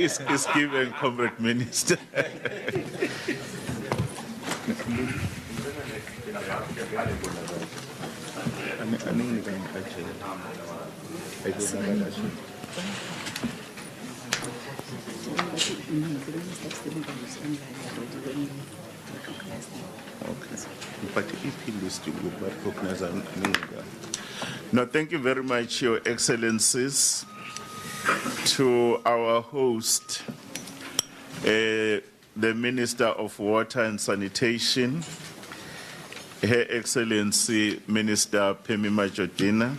Is given, Comrade Minister. No, thank you very much, Your Excellencies. To our host, the Minister of Water and Sanitation, Her Excellency Minister Phemi Majodina,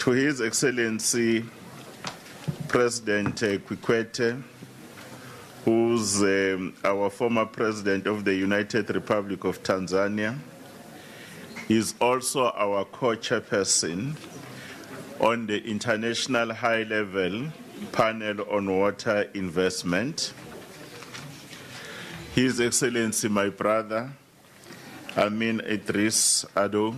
to His Excellency President Kikwete, who's our former President of the United Republic of Tanzania. He's also our co-chairperson on the International High-Level Panel on Water Investment. His Excellency, my brother, Amin Idris Ado,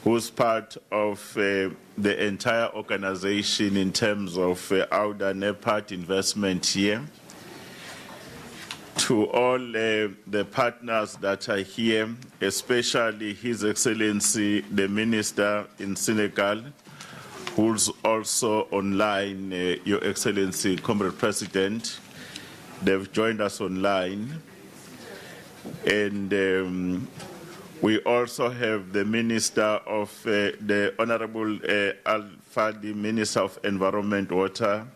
who's part of the entire organization in terms of AU-AIP NEPAD investment here. To all the partners that are here, especially His Excellency, the Minister in Senegal, who's also online, Your Excellency, Comrade President. They've joined us online. And we also have the Minister of, the Honorable Al-Fadi, Minister of Environment, Water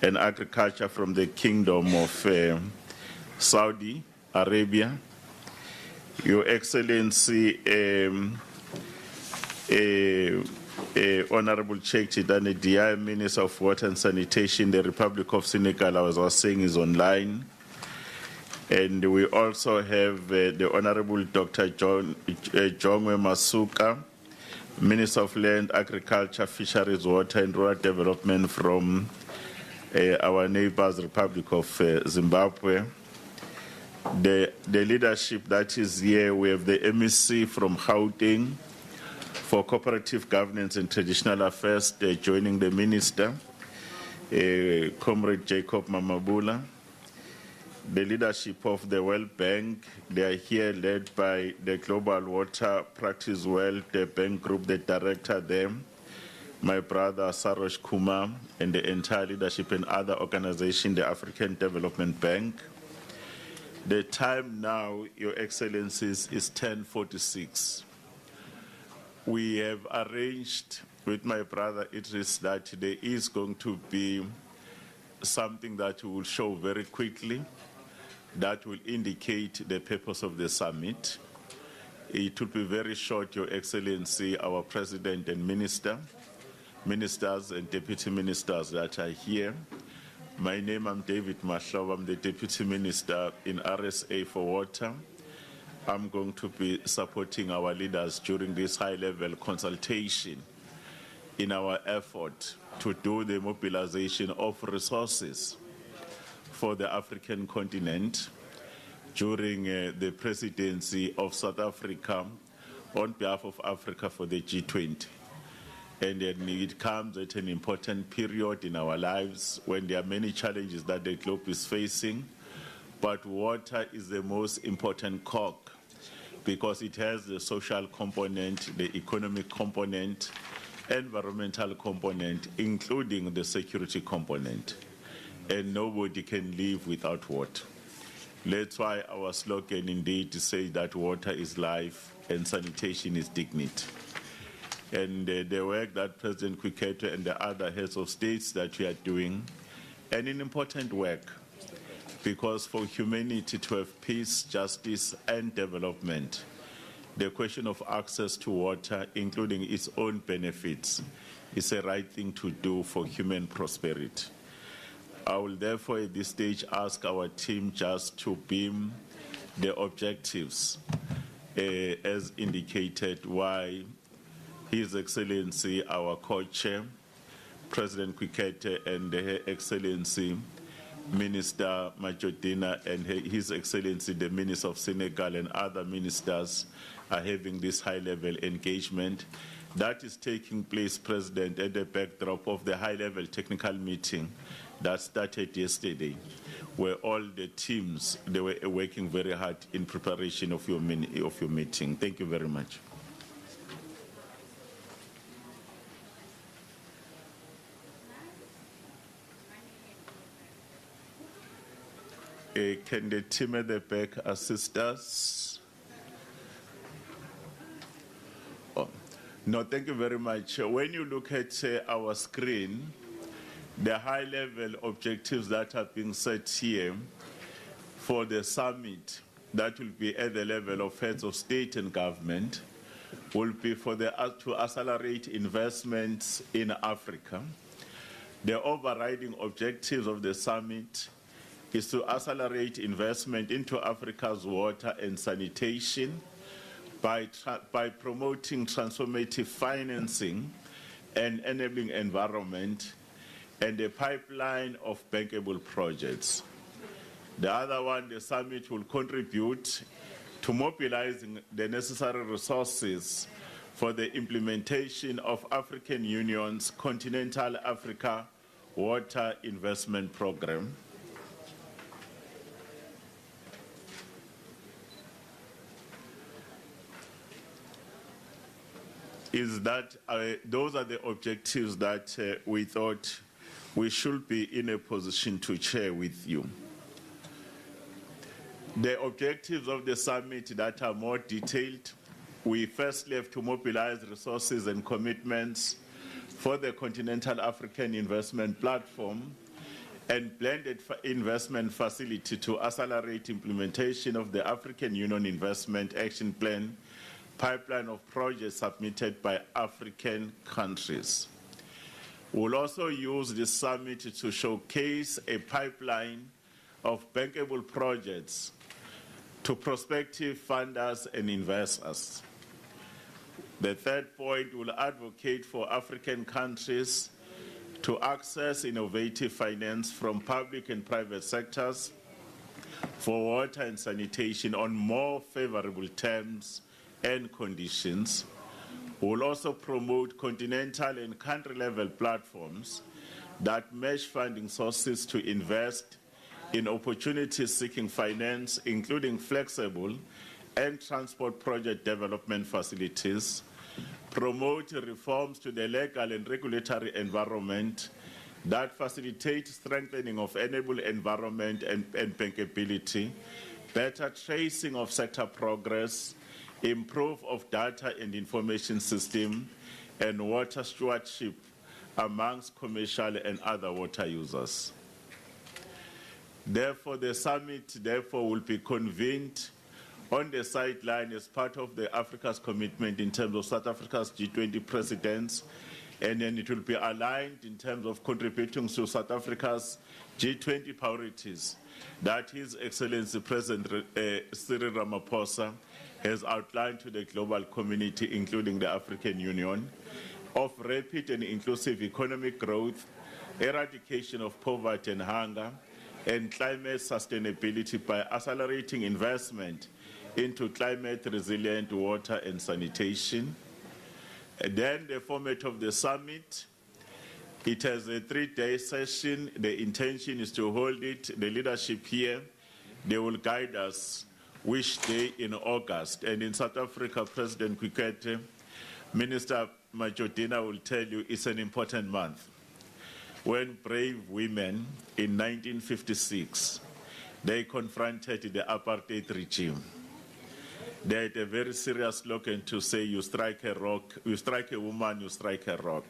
and Agriculture from the Kingdom of Saudi Arabia. Your Excellency, Honorable Sheikh Chidane Diaye, Minister of Water and Sanitation, the Republic of Senegal, as I was saying, is online. And we also have the Honorable Dr. Jongwe Masuka, Minister of Land, Agriculture, Fisheries, Water and Rural Development from our neighbors, Republic of Zimbabwe. The leadership that is here, we have the MEC from Gauteng for Cooperative Governance and Traditional Affairs, joining the Minister, Comrade Jacob Mamabula. The leadership of the World Bank, they are here led by the Global Water Practice World Bank Group, the director there, my brother Sarosh Kumar, and the entire leadership and other organizations, the African Development Bank. The time now, Your Excellencies, is 10:46. We have arranged with my brother Idris that there is going to be something that we will show very quickly that will indicate the purpose of the summit. It will be very short, Your Excellency, our President and Ministers and Deputy Ministers that are here. My name, I'm David Mahlaw. I'm the Deputy Minister in RSA for Water. I'm going to be supporting our leaders during this high-level consultation in our effort to do the mobilization of resources for the African continent during the presidency of South Africa on behalf of Africa for the G20. And it comes at an important period in our lives when there are many challenges that the globe is facing, but water is the most important cog because it has the social component, the economic component, environmental component, including the security component. And nobody can live without water. That's why our slogan indeed says that water is life and sanitation is dignity. And the work that President Kikwete and the other heads of states that we are doing, and an important work, because for humanity to have peace, justice, and development, the question of access to water, including its own benefits, is a right thing to do for human prosperity. I will therefore at this stage ask our team just to beam the objectives as indicated why His Excellency, our co-chair, President Kikwete, and Her Excellency, Minister Majodina, and His Excellency, the Minister of Senegal, and other ministers are having this high-level engagement. That is taking place, President, at the backdrop of the high-level technical meeting that started yesterday, where all the teams, they were working very hard in preparation of your meeting. Thank you very much. Can the team at the back assist us? Oh, no, thank you very much. When you look at our screen, the high-level objectives that are being set here for the summit that will be at the level of heads of state and government will be for to accelerate investments in Africa. The overriding objectives of the summit is to accelerate investment into Africa's water and sanitation by promoting transformative financing and enabling environment and a pipeline of bankable projects. The other one, the summit will contribute to mobilizing the necessary resources for the implementation of African Union's Continental Africa Water Investment Program. Those are the objectives that we thought we should be in a position to share with you. The objectives of the summit that are more detailed, we firstly have to mobilize resources and commitments for the Continental African Investment Platform and blended investment facility to accelerate implementation of the African Union Investment Action Plan pipeline of projects submitted by African countries. We'll also use this summit to showcase a pipeline of bankable projects to prospective funders and investors. The third point will advocate for African countries to access innovative finance from public and private sectors for water and sanitation on more favorable terms and conditions. We'll also promote continental and country-level platforms that match funding sources to invest in opportunities seeking finance, including flexible and transport project development facilities, promote reforms to the legal and regulatory environment that facilitate strengthening of enable environment and bankability, better tracing of sector progress, improve of data and information system, and water stewardship amongst commercial and other water users. Therefore, the summit will be convened on the sideline as part of the Africa's commitment in terms of South Africa's G20 presidents, and then it will be aligned in terms of contributing to South Africa's G20 priorities that His Excellency President Cyril Ramaphosa has outlined to the global community, including the African Union, of rapid and inclusive economic growth, eradication of poverty and hunger, and climate sustainability by accelerating investment into climate-resilient water and sanitation. And then the format of the summit, it has a 3-day session. The intention is to hold it. The leadership here, they will guide us which day in August. And in South Africa, President Kwikete, Minister Majodina will tell you it's an important month. When brave women in 1956, they confronted the apartheid regime. They had a very serious slogan to say, you strike a rock, you strike a woman, you strike a rock.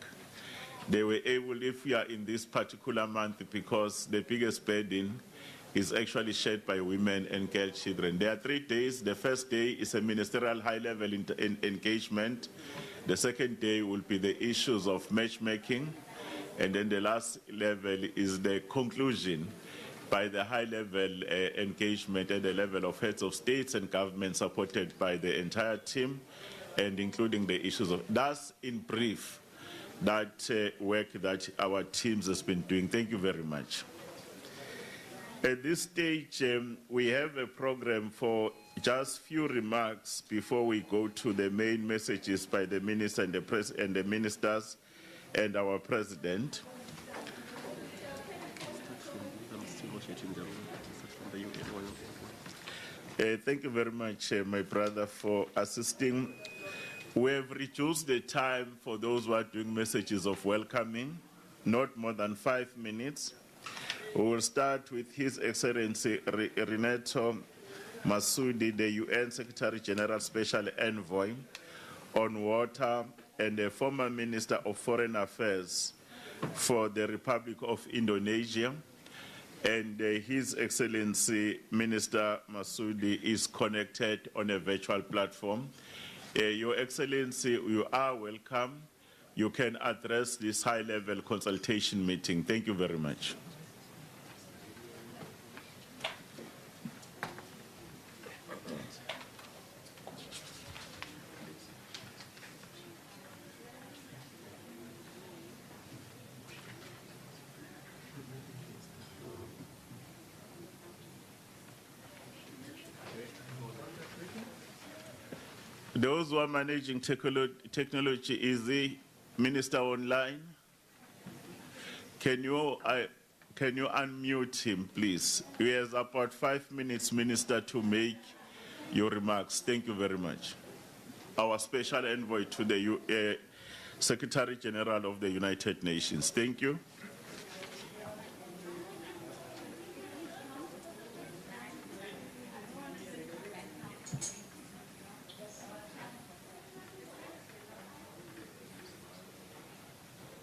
They were able, if we are in this particular month, because the biggest burden is actually shared by women and girl children. There are 3 days. The first day is a ministerial high-level engagement. The second day will be the issues of matchmaking. And then the last level is the conclusion by the high-level engagement at the level of heads of states and government supported by the entire team and including the issues of, that's in brief, that work that our teams has been doing. Thank you very much. At this stage, we have a program for Just few remarks before we go to the main messages by the minister and the ministers and our president. Thank you very much, my brother, for assisting. We have reduced the time for those who are doing messages of welcoming, not more than 5 minutes. We will start with His Excellency Renato Masudi, the UN Secretary General Special Envoy on Water and the former Minister of Foreign Affairs for the Republic of Indonesia. And His Excellency Minister Masudi is connected on a virtual platform. Your Excellency, you are welcome. You can address this high-level consultation meeting. Thank you very much. Those who are managing technology, is the minister online? Can you unmute him, please? He has about 5 minutes, Minister, to make your remarks. Thank you very much. Our special envoy to the Secretary General of the United Nations. Thank you.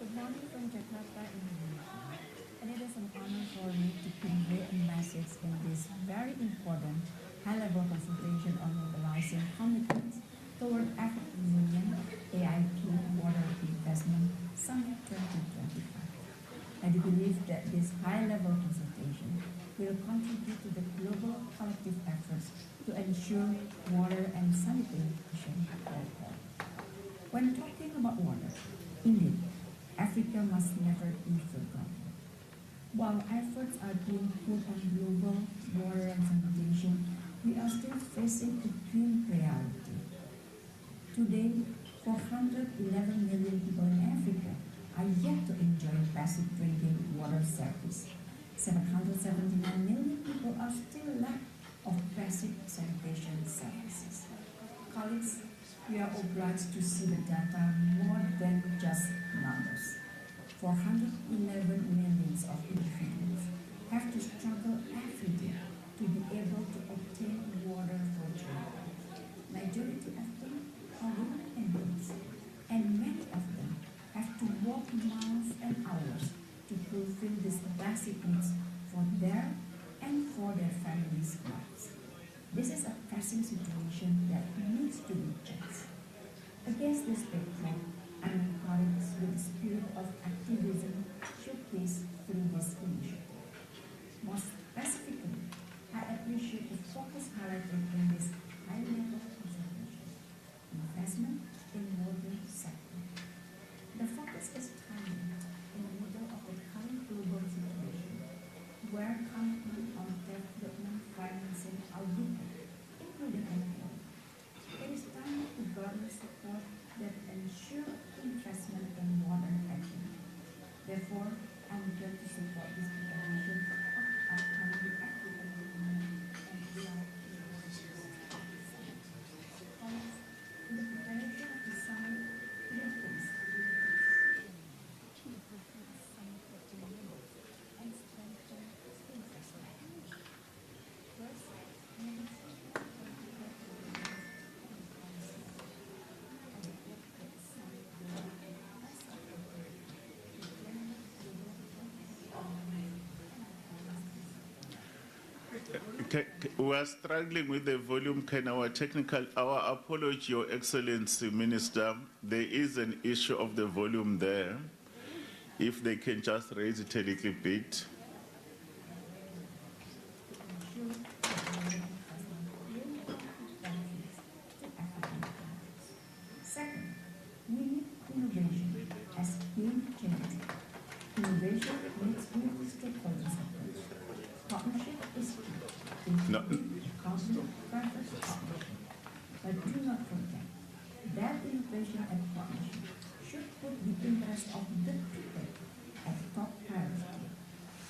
Good morning from Jakarta, Indonesia. And it is an honor for me to convey a message in this very important high-level consultation on mobilizing commitments toward African Union AIP Water Investment Summit 2025. I do believe that this high-level consultation will contribute to the global collective efforts to ensure water and sanitation for all. When talking about water, indeed, Africa must never be forgotten. While efforts are being put on global water and sanitation, we are still facing a grim reality. Today, 411 million people in Africa are yet to enjoy basic drinking water service. 779 million people are still lack of basic sanitation services. Colleagues, we are obliged to see the data more than just numbers. 411 millions of individuals have to struggle every day to be able to obtain water for drinking. Majority of them are women and girls, and many of them have to walk miles and hours to fulfill these basic needs for their and for their families' lives. This is a pressing situation that needs to be addressed. Against this backdrop, I'm encouraged with the spirit of activism showcased through this initiative. More specifically, I appreciate the focus highlighted in this high-level consultation: investment in water sector. The focus is timely in the middle of the current global situation, where commitment on development financing are weaker, including AMCOW. It is time to garner support that ensure investment in water action. Therefore, I'm glad to support this declaration of upcoming African Union and AIP Water Summit. In the preparation of the summit, we are pleased and strengthen investment. First, we are struggling with the volume. Can our apology, Your Excellency Minister, there is an issue of the volume there. If they can just raise it a little bit. Second, we need innovation as game changer. Innovation needs new stakeholders approach. Partnership is key. No. Government, private, interest of the people as top priority.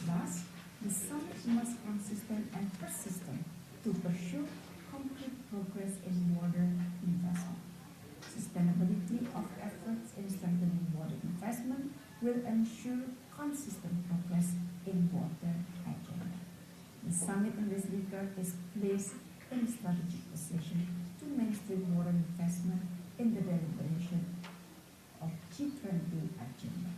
Thus, the summit must be consistent and persistent to pursue concrete progress in water investment. Sustainability of efforts in strengthening water investment will ensure consistent progress in water agenda. The summit in this regard is placed in a strategic position to mainstream water investment in the deliberation of G20 agenda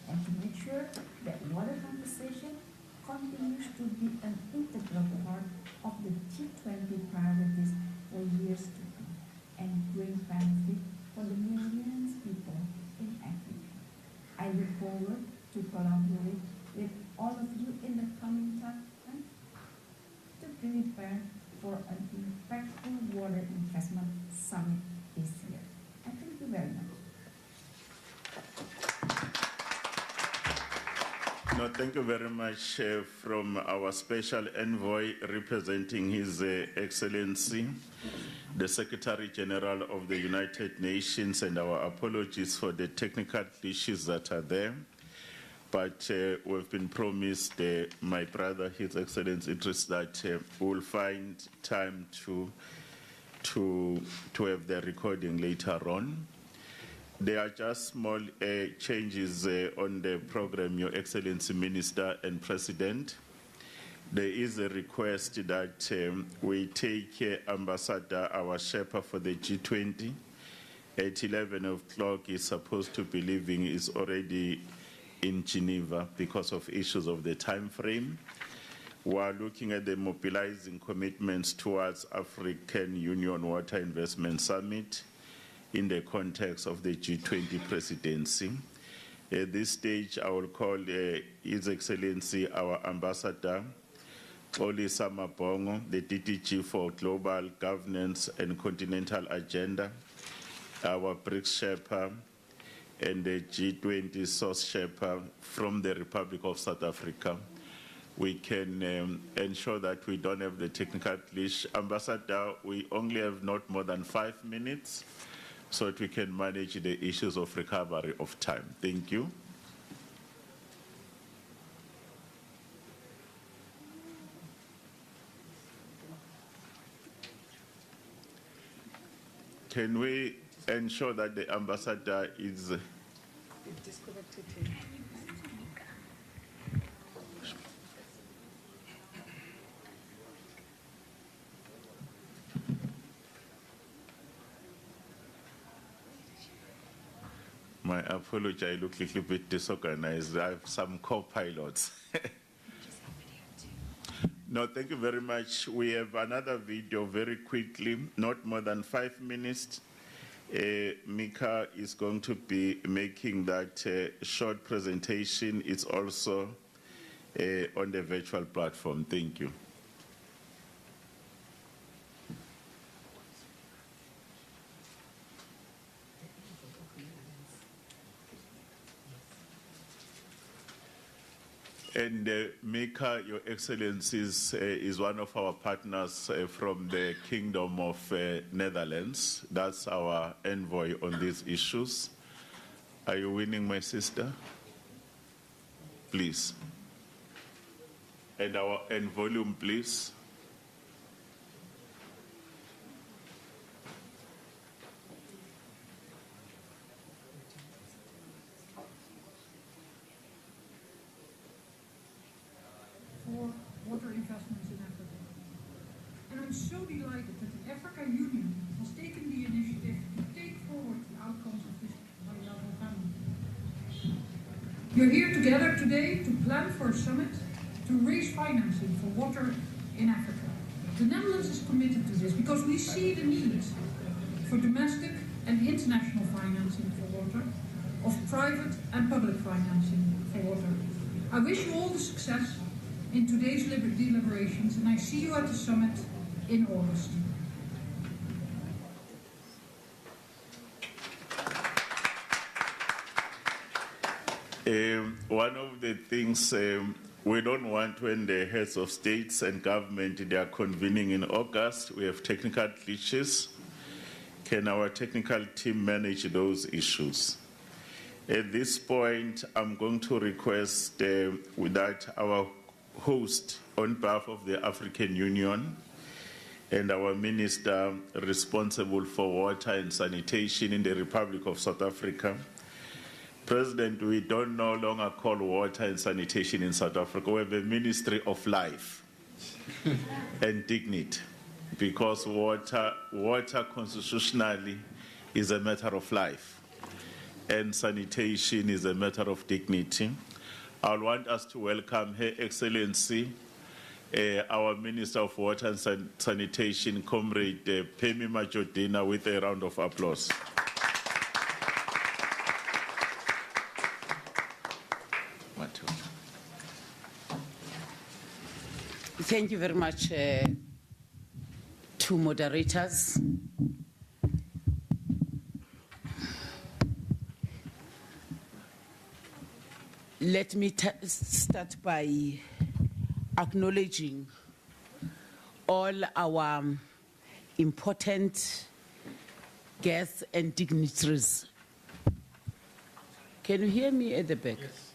and to make sure that water conversation continues to be an integral part of the G20 priorities for years to come and bring benefit for the millions of people in Africa. I look forward to collaborate with all of you in the coming time to prepare for an impactful water investment summit this year. And thank you very much. No, thank you very much from our Special Envoy representing His Excellency, the Secretary General of the United Nations, and our apologies for the technical issues that are there. But we've been promised, my brother, His Excellency Idris, that we'll find time to have the recording later on. There are just small changes on the program, Your Excellency Minister and President. There is a request that we take Ambassador, our Sherpa for the G20. At 11 o'clock, he's supposed to be leaving, is already in Geneva because of issues of the time frame. We are looking at the mobilizing commitments towards African Union Water Investment Summit in the context of the G20 presidency. At this stage, I will call His Excellency, our Ambassador, Oli Samabongo, the DDG for Global Governance and Continental Agenda, our BRICS Sherpa, and the G20 Source Sherpa from the Republic of South Africa. We can ensure that we don't have the technical glitch. Ambassador, we only have not more than 5 minutes so that we can manage the issues of recovery of time. Thank you. Can we ensure that the ambassador is disconnected? My apology, I look a little bit disorganized. I have some co-pilots. No, thank you very much. We have another video very quickly, not more than 5 minutes. Mika is going to be making that short presentation. It's also on the virtual platform. Thank you. And Mika, Your Excellencies, is one of our partners from the Kingdom of Netherlands. That's our envoy on these issues. Are you winning, my sister? Please. And volume, please. Water investments in Africa. And I'm so delighted that the Africa Union has taken the initiative to take forward the outcomes of this high-level panel. You're here together today to plan for a summit to raise financing for water in Africa. The Netherlands is committed to this because we see the need for domestic and international financing for water, of private and public financing for water. I wish you all the success in today's deliberations, and I see you at the summit in August. One of the things we don't want when the heads of states and government, they are convening in August, we have technical glitches. Can our technical team manage those issues? At this point, I'm going to request that our host on behalf of the African Union and our minister responsible for water and sanitation in the Republic of South Africa. President, we don't no longer call water and sanitation in South Africa. We have a Ministry of Life and Dignity, because water constitutionally is a matter of life, and sanitation is a matter of dignity. I want us to welcome Her Excellency, our Minister of Water and Sanitation, Comrade Phemi Majodina, with a round of applause. Thank you very much to moderators. Let me start by acknowledging all our important guests and dignitaries. Can you hear me at the back? Yes.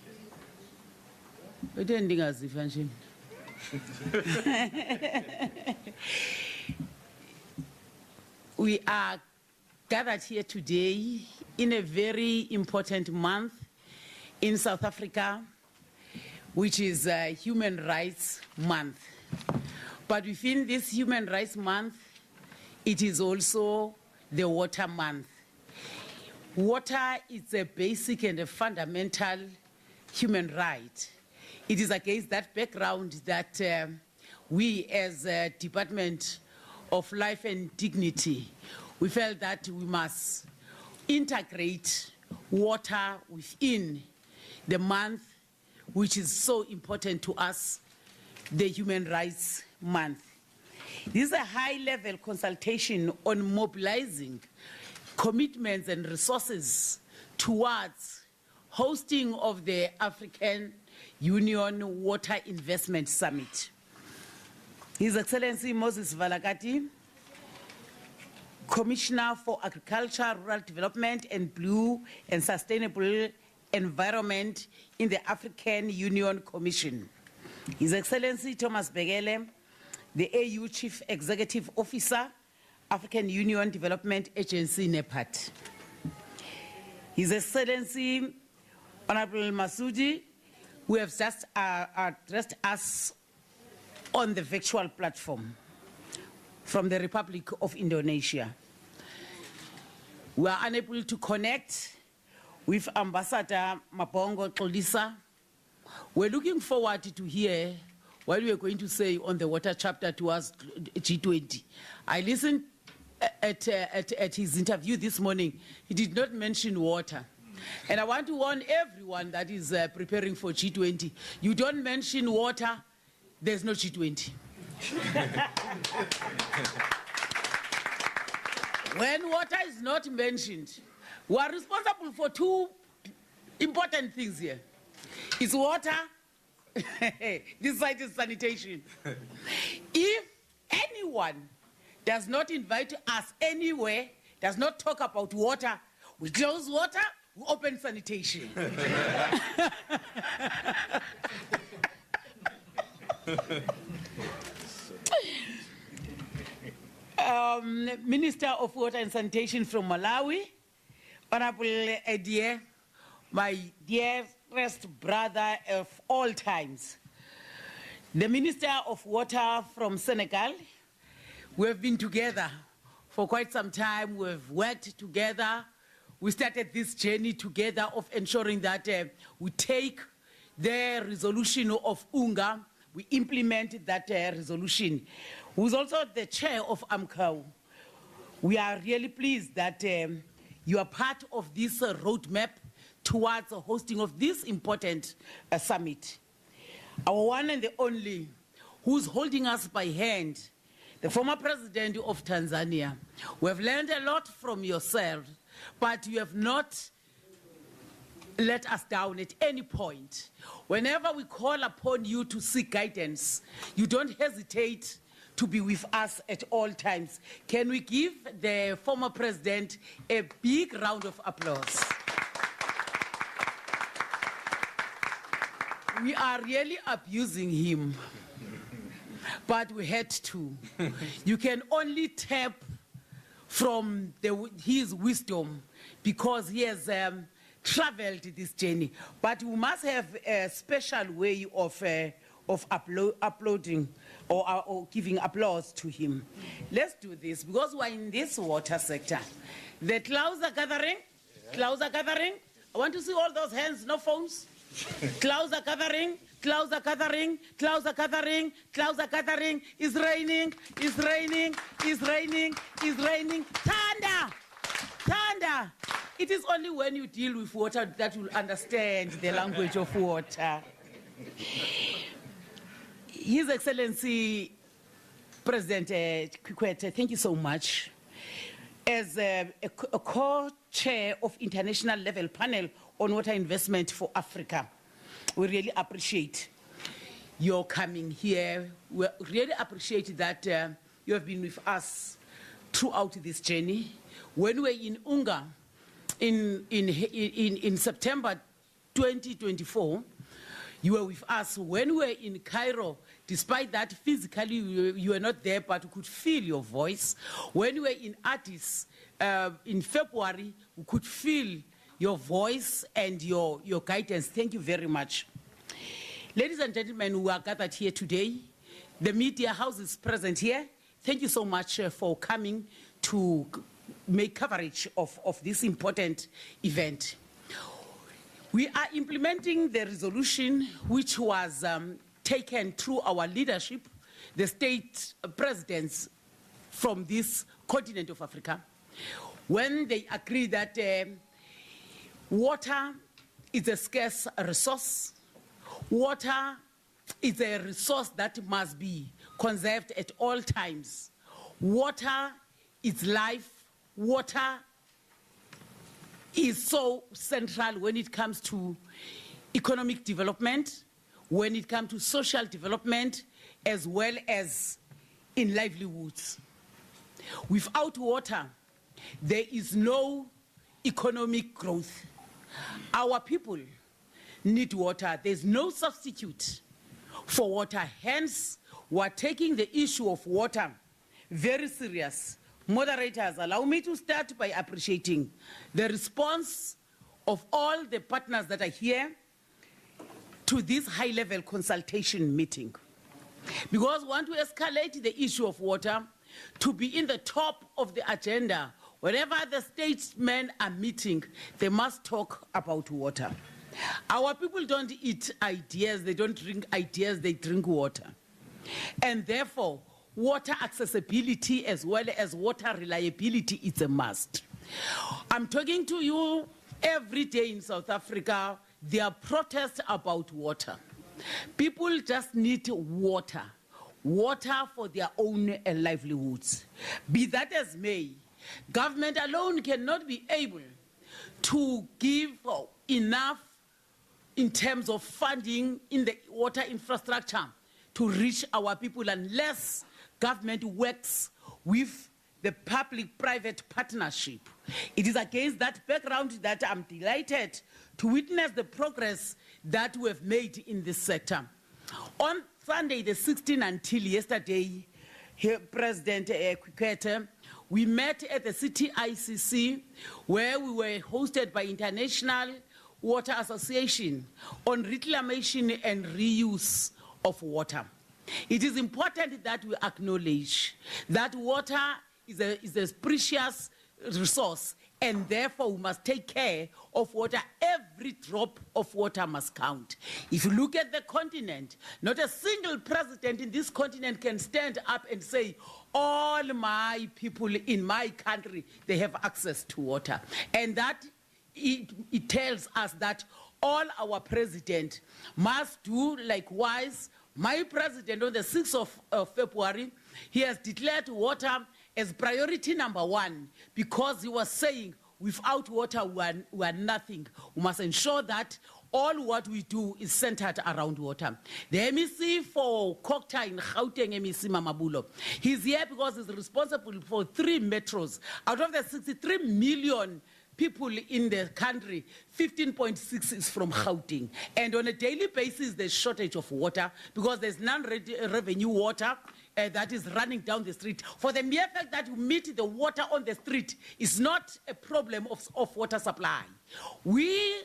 We are gathered here today in a very important month in South Africa, which is Human Rights Month. But within this Human Rights Month, it is also the Water Month. Water is a basic and a fundamental human right. It is against that background that we as a Department of Life and Dignity, we felt that we must integrate water within the month, which is so important to us, the Human Rights Month. This is a high-level consultation on mobilizing commitments and resources towards hosting of the African Union Water Investment Summit. His Excellency Moses Valakati, Commissioner for Agriculture, Rural Development and Blue and Sustainable Environment in the African Union Commission. His Excellency Thomas Begele, the AU Chief Executive Officer, African Union Development Agency, NEPAD. His Excellency Honorable Masudi, who have just addressed us on the virtual platform from the Republic of Indonesia. We are unable to connect with Ambassador Mabongo Xolisa. We're looking forward to hear what we are going to say on the water chapter towards G20. I listened at his interview this morning. He did not mention water. And I want to warn everyone that is preparing for G20. You don't mention water, there's no G20. When water is not mentioned, we are responsible for two important things here. It's water, this side is sanitation. If anyone does not invite us anywhere, does not talk about water, we close water, we open sanitation. Minister of Water and Sanitation from Malawi, Honorable Edie, my dearest brother of all times. The Minister of Water from Senegal. We have been together for quite some time. We have worked together. We started this journey together of ensuring that we take the resolution of UNGA, we implement that resolution. Who's also the chair of AMCOW. We are really pleased that you are part of this roadmap towards the hosting of this important summit. Our one and the only, who's holding us by hand, the former president of Tanzania. We have learned a lot from yourself, but you have not let us down at any point. Whenever we call upon you to seek guidance, you don't hesitate to be with us at all times. Can we give the former president a big round of applause? We are really abusing him, but we had to. You can only tap from his wisdom because he has traveled this journey. But we must have a special way of uploading or giving applause to him. Let's do this because we're in this water sector. The clouds are gathering. Clouds are gathering. I want to see all those hands, no phones. Clouds are gathering. Clouds are gathering. Clouds are gathering. Clouds are gathering. It's raining. It's raining. It's raining. It's raining. Thunder. Thunder. It is only when you deal with water that you'll understand the language of water. His Excellency President Kikwete, thank you so much. As a co-chair of international level panel on water investment for Africa, we really appreciate your coming here. We really appreciate that you have been with us throughout this journey. When we were in Unga in September 2024, you were with us. When we were in Cairo, despite that physically you were not there, but we could feel your voice. When we were in Addis in February, we could feel your voice and your guidance. Thank you very much. Ladies and gentlemen who are gathered here today, the media house is present here. Thank you so much for coming to make coverage of this important event. We are implementing the resolution which was taken through our leadership, the state presidents from this continent of Africa, when they agreed that water is a scarce resource. Water is a resource that must be conserved at all times. Water is life. Water is so central when it comes to economic development, when it comes to social development, as well as in livelihoods. Without water, there is no economic growth. Our people need water. There's no substitute for water. Hence, we're taking the issue of water very serious. Moderators, allow me to start by appreciating the response of all the partners that are here to this high-level consultation meeting. Because we want to escalate the issue of water to be in the top of the agenda. Whenever the statesmen are meeting, they must talk about water. Our people don't eat ideas, they don't drink ideas, they drink water. And therefore, water accessibility as well as water reliability is a must. I'm talking to you every day in South Africa. There are protests about water. People just need water. Water for their own livelihoods. Be that as may, government alone cannot be able to give enough in terms of funding in the water infrastructure to reach our people unless government works with the public-private partnership. It is against that background that I'm delighted to witness the progress that we have made in this sector. On Sunday, the 16th until yesterday, here, President Kikwete, we met at the City ICC where we were hosted by International Water Association on reclamation and reuse of water. It is important that we acknowledge that water is a precious resource, and therefore we must take care of water. Every drop of water must count. If you look at the continent, not a single president in this continent can stand up and say, all my people in my country, they have access to water. And that it tells us that all our president must do likewise. My president, on the 6th of February, he has declared water as priority #1 because he was saying, without water, we are nothing. We must ensure that all what we do is centered around water. The MEC for Kokta in Gauteng, MEC Mamabulo, he's here because he's responsible for 3 metros. Out of the 63 million people in the country, 15.6 is from Gauteng. And on a daily basis, there's shortage of water because there's non-revenue water that is running down the street. For the mere fact that you meet the water on the street is not a problem of water supply. We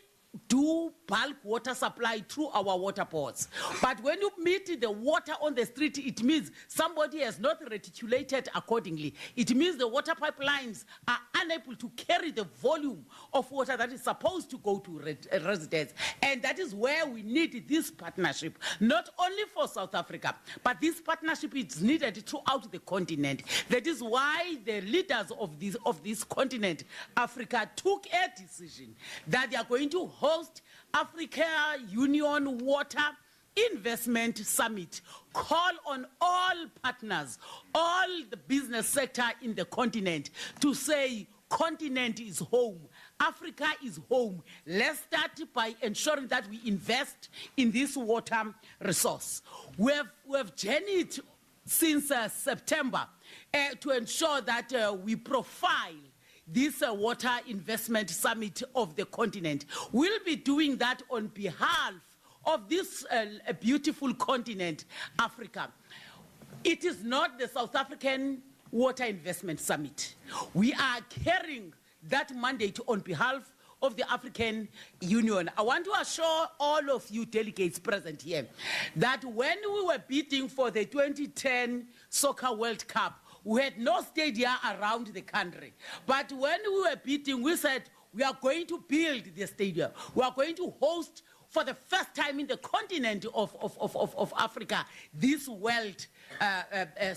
do bulk water supply through our water ports. But when you meet the water on the street, it means somebody has not reticulated accordingly. It means the water pipelines are unable to carry the volume of water that is supposed to go to residents. And that is where we need this partnership, not only for South Africa, but this partnership is needed throughout the continent. That is why the leaders of this continent, Africa, took a decision that they are going to host Africa Union Water Investment Summit. Call on all partners, all the business sector in the continent to say, continent is home, Africa is home. Let's start by ensuring that we invest in this water resource. We have journeyed since September to ensure that we profile this Water Investment Summit of the continent. We'll be doing that on behalf of this beautiful continent, Africa. It is not the South African Water Investment Summit. We are carrying that mandate on behalf of the African Union. I want to assure all of you delegates present here that when we were bidding for the 2010 Soccer World Cup, we had no stadia around the country. But when we were bidding, we said, we are going to build the stadium. We are going to host, for the first time in the continent of Africa, this world the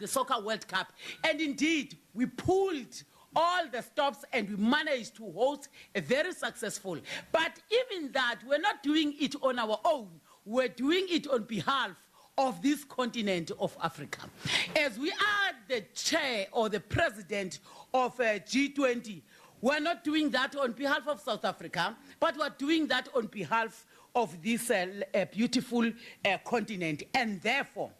Soccer World Cup. And indeed, we pulled all the stops and we managed to host a very successful. But even that, we're not doing it on our own. We're doing it on behalf of this continent of Africa. As we are the chair or the president of G20, we're not doing that on behalf of South Africa, but we're doing that on behalf of this beautiful continent. And therefore,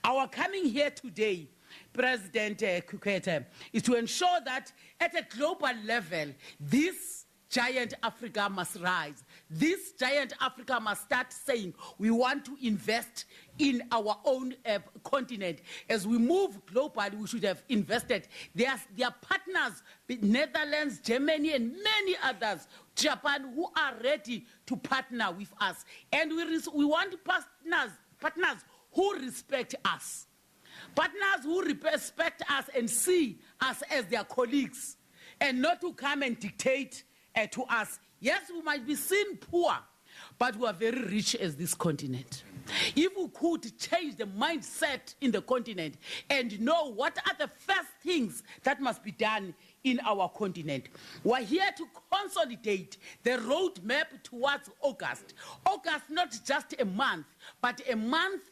our coming here today, President Kukwete, is to ensure that at a global level, this giant Africa must rise. This giant Africa must start saying, we want to invest in our own continent. As we move globally, we should have invested. There are partners, Netherlands, Germany, and many others, Japan, who are ready to partner with us. And we want partners who respect us. Partners who respect us and see us as their colleagues, and not to come and dictate to us. Yes, we might be seen poor, but we are very rich as this continent. If we could change the mindset in the continent and know what are the first things that must be done in our continent. We're here to consolidate the roadmap towards August. August, not just a month, but a month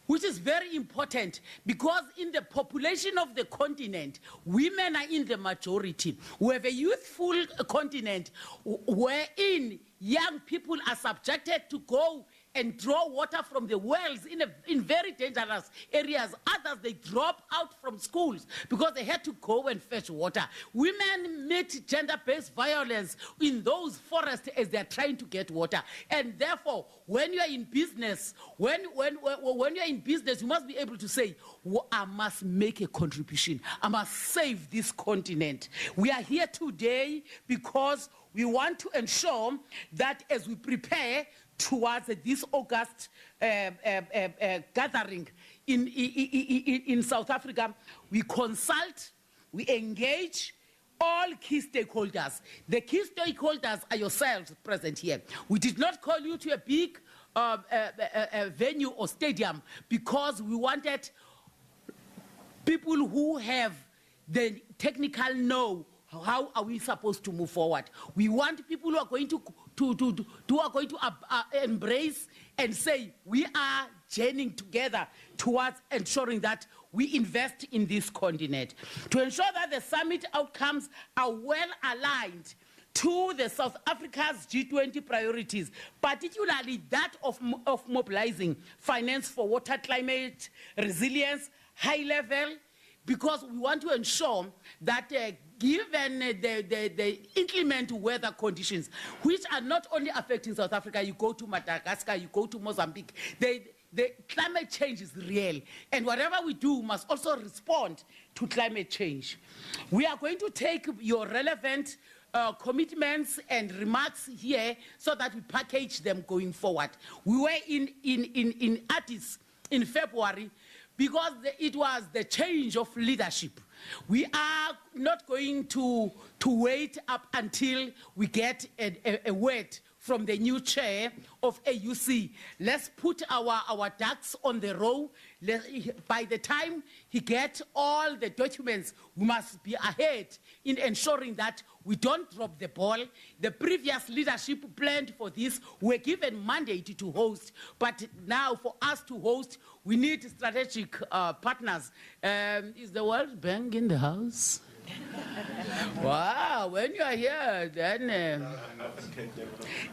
which is very important because in the population of the continent, women are in the majority. We have a youthful continent wherein young people are subjected to go and draw water from the wells in very dangerous areas. Others, they drop out from schools because they had to go and fetch water. Women meet gender-based violence in those forests as they're trying to get water. And therefore, when you're in business, when you're in business, you must be able to say, well, I must make a contribution. I must save this continent. We are here today because we want to ensure that as we prepare towards this August gathering in South Africa, we consult, we engage all key stakeholders. The key stakeholders are yourselves present here. We did not call you to a big venue or stadium because we wanted people who have the technical know how are we supposed to move forward. We want people who are going to embrace and say we are journeying together towards ensuring that we invest in this continent. To ensure that the summit outcomes are well aligned to the South Africa's G20 priorities, particularly that of mobilizing finance for water, climate, resilience, high level, because we want to ensure that given the inclement weather conditions, which are not only affecting South Africa, you go to Madagascar, you go to Mozambique, the climate change is real. And whatever we do must also respond to climate change. We are going to take your relevant commitments and remarks here so that we package them going forward. We were in Addis in February because it was the change of leadership. We are not going to wait up until we get a word from the new chair of AUC. Let's put our ducks on the row. By the time he gets all the documents, we must be ahead in ensuring that we don't drop the ball. The previous leadership planned for this. We're given mandate to host, but now for us to host, we need strategic partners. Is the World Bank in the house? Wow, when you are here, then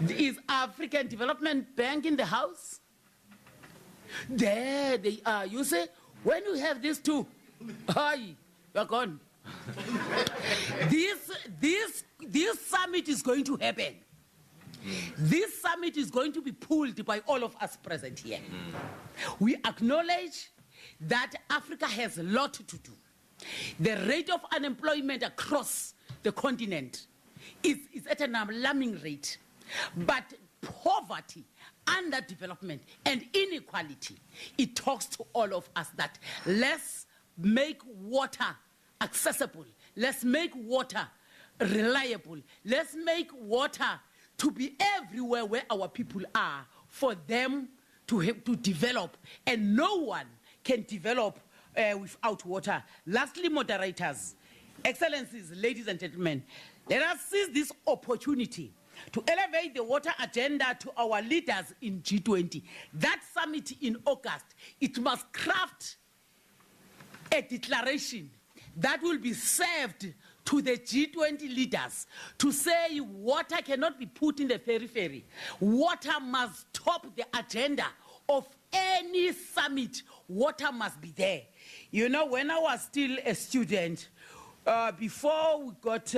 is African Development Bank in the house? There they are. You see, when you have these two, hi, you're gone. This summit is going to happen. This summit is going to be pulled by all of us present here. We acknowledge that Africa has a lot to do. The rate of unemployment across the continent is at an alarming rate. But poverty, underdevelopment, and inequality, it talks to all of us that let's make water accessible. Let's make water reliable. Let's make water to be everywhere where our people are for them to develop. And no one can develop without water. Lastly, moderators, excellencies, ladies and gentlemen, let us seize this opportunity to elevate the water agenda to our leaders in G20. That summit in August, it must craft a declaration that will be served to the G20 leaders to say water cannot be put in the periphery. Water must top the agenda of any summit. Water must be there. You know, when I was still a student, before we got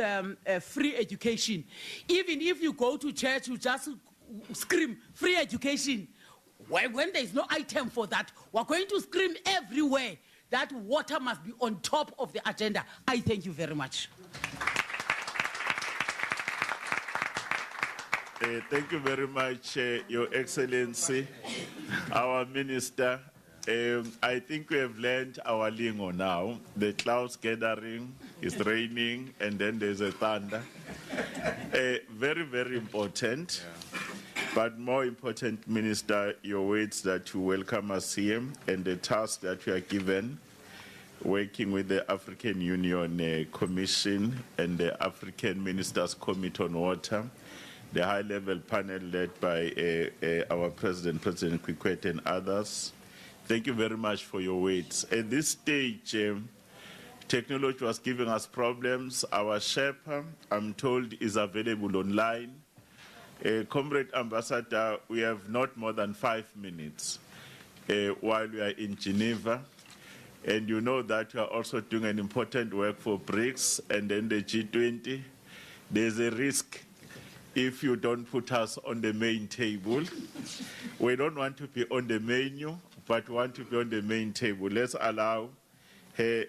free education, even if you go to church, you just scream, free education. When there is no item for that, we're going to scream everywhere that water must be on top of the agenda. I thank you very much. Thank you very much, Your Excellency, our Minister. I think we have learned our lingo now. The clouds gathering, it's raining, and then there's a thunder. Very, very important. Yeah. But more important, Minister, your words that you welcome us here and the task that you are given, working with the African Union Commission and the African Ministers Committee on Water, the high-level panel led by our President, President Kikwete, and others. Thank you very much for your words. At this stage, technology was giving us problems. Our Sherpa, I'm told, is available online. Comrade Ambassador, we have not more than 5 minutes while we are in Geneva. And you know that we are also doing an important work for BRICS and then the G20. There's a risk if you don't put us on the main table. We don't want to be on the menu, but want to be on the main table. Let's allow the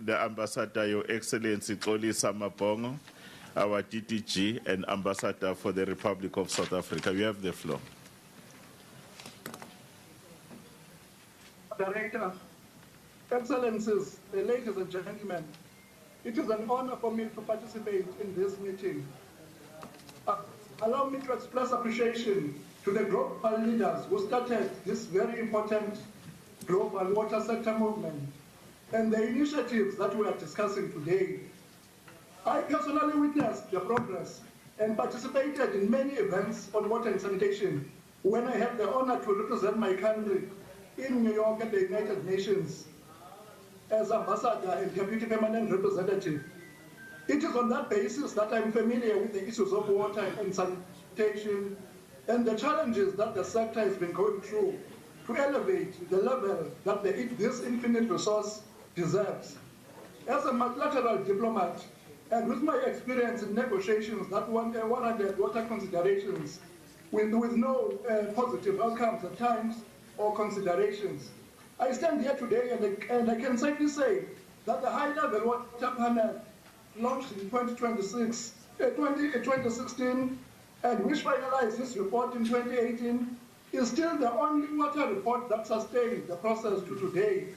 Ambassador, Your Excellency Xolisa Mabongo, our DDG and Ambassador for the Republic of South Africa. You have the floor. Director, Excellencies, ladies and gentlemen, it is an honor for me to participate in this meeting. Allow me to express appreciation to the global leaders who started this very important global water sector movement and the initiatives that we are discussing today. I personally witnessed the progress and participated in many events on water and sanitation when I had the honor to represent my country in New York at the United Nations as Ambassador and Deputy Permanent Representative. It is on that basis that I'm familiar with the issues of water and sanitation and the challenges that the sector has been going through to elevate the level that this infinite resource deserves. As a multilateral diplomat, and with my experience in negotiations that warranted water considerations with no positive outcomes at times or considerations, I stand here today and I can safely say that the high-level water panel launched in 2016 and which finalized this report in 2018 is still the only water report that sustained the process to today.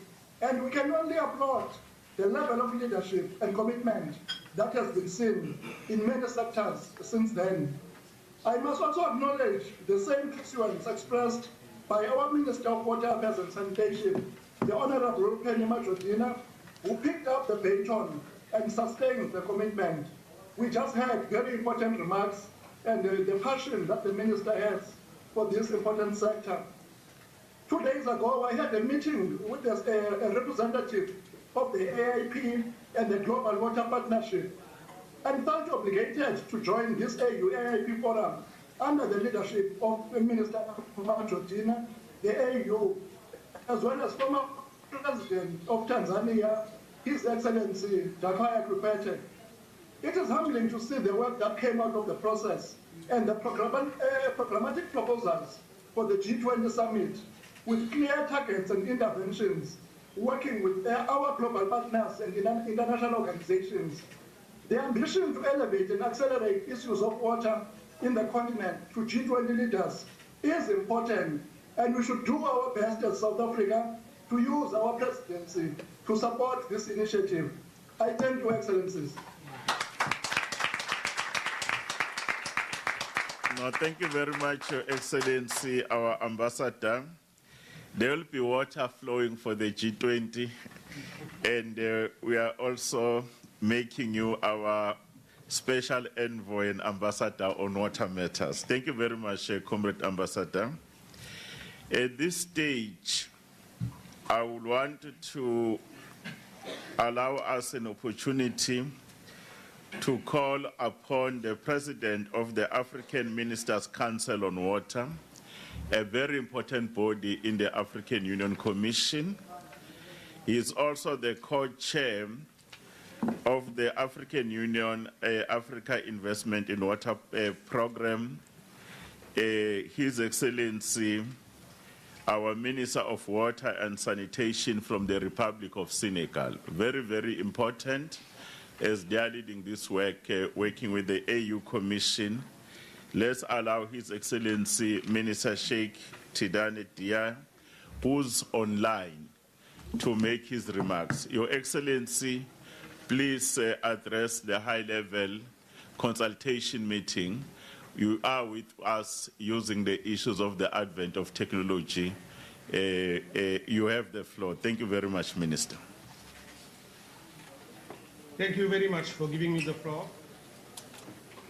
And we can only applaud the level of leadership and commitment that has been seen in many sectors since then. I must also acknowledge the same concerns expressed by our Minister of Water Affairs and Sanitation, the Honorable Penny Majodina, who picked up the baton and sustained the commitment. We just heard very important remarks and the passion that the Minister has for this important sector. 2 days ago, I had a meeting with a representative of the AIP and the Global Water Partnership and felt obligated to join this AU-AIP forum under the leadership of Minister Majodina, the AU, as well as former President of Tanzania, His Excellency Jakaya Kikwete. It is humbling to see the work that came out of the process and the programmatic proposals for the G20 summit with clear targets and interventions, working with our global partners and international organizations. The ambition to elevate and accelerate issues of water in the continent to G20 leaders is important, and we should do our best as South Africa to use our presidency to support this initiative. I thank you, Excellencies. No, thank you very much, Your Excellency, our Ambassador. There will be water flowing for the G20, and we are also making you our Special Envoy and Ambassador on water matters. Thank you very much, Comrade Ambassador. At this stage, I would want to allow us an opportunity to call upon the President of the African Ministers' Council on Water, a very important body in the African Union Commission. He is also the co-chair of the African Union Africa Investment in Water Program. His Excellency, our Minister of Water and Sanitation from the Republic of Senegal. Very, very important as they are leading this work, working with the AU Commission. Let's allow His Excellency Minister Sheikh Tidane Dia, who's online, to make his remarks. Your Excellency, please address the high-level consultation meeting. You are with us using the issues of the advent of technology. You have the floor. Thank you very much, Minister. Thank you very much for giving me the floor.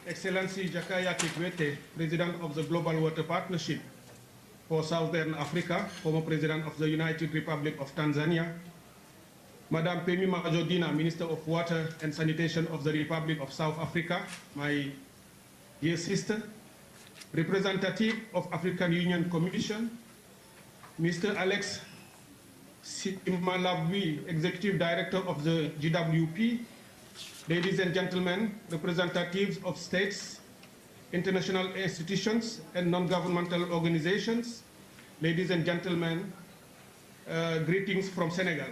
Excellency Jakaya Kikwete, President of the Global Water Partnership for Southern Africa, former President of the United Republic of Tanzania, Madam Penny Majodina, Minister of Water and Sanitation of the Republic of South Africa, my dear sister, representative of African Union Commission, Mr. Alex Simalabwi, Executive Director of the GWP, ladies and gentlemen, representatives of states, international institutions, and non-governmental organizations, ladies and gentlemen, greetings from Senegal.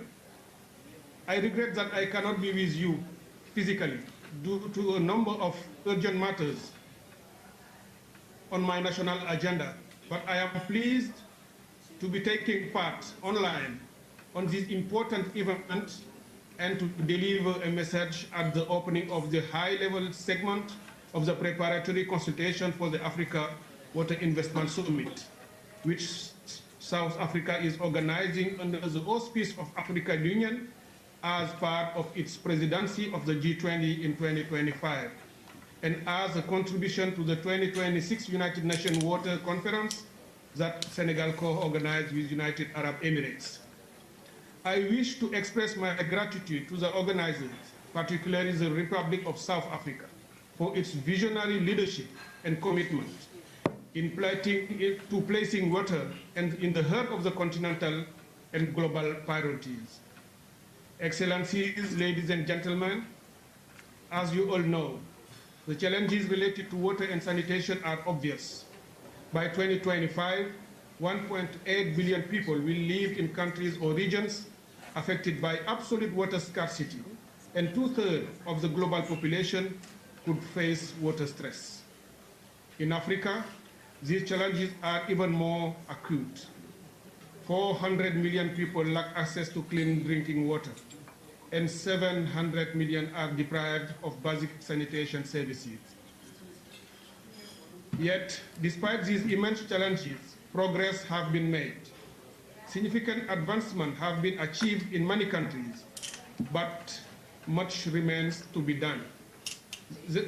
I regret that I cannot be with you physically due to a number of urgent matters on my national agenda, but I am pleased to be taking part online on this important event and to deliver a message at the opening of the high-level segment of the preparatory consultation for the Africa Water Investment Summit, which South Africa is organizing under the auspice of African Union as part of its presidency of the G20 in 2025, and as a contribution to the 2026 United Nations Water Conference that Senegal co-organized with United Arab Emirates. I wish to express my gratitude to the organizers, particularly the Republic of South Africa, for its visionary leadership and commitment in placing water in the heart of the continental and global priorities. Excellencies, ladies and gentlemen, as you all know, the challenges related to water and sanitation are obvious. By 2025, 1.8 billion people will live in countries or regions affected by absolute water scarcity, and 2/3 of the global population could face water stress. In Africa, these challenges are even more acute. 400 million people lack access to clean drinking water, and 700 million are deprived of basic sanitation services. Yet, despite these immense challenges, progress has been made. Significant advancement have been achieved in many countries, but much remains to be done.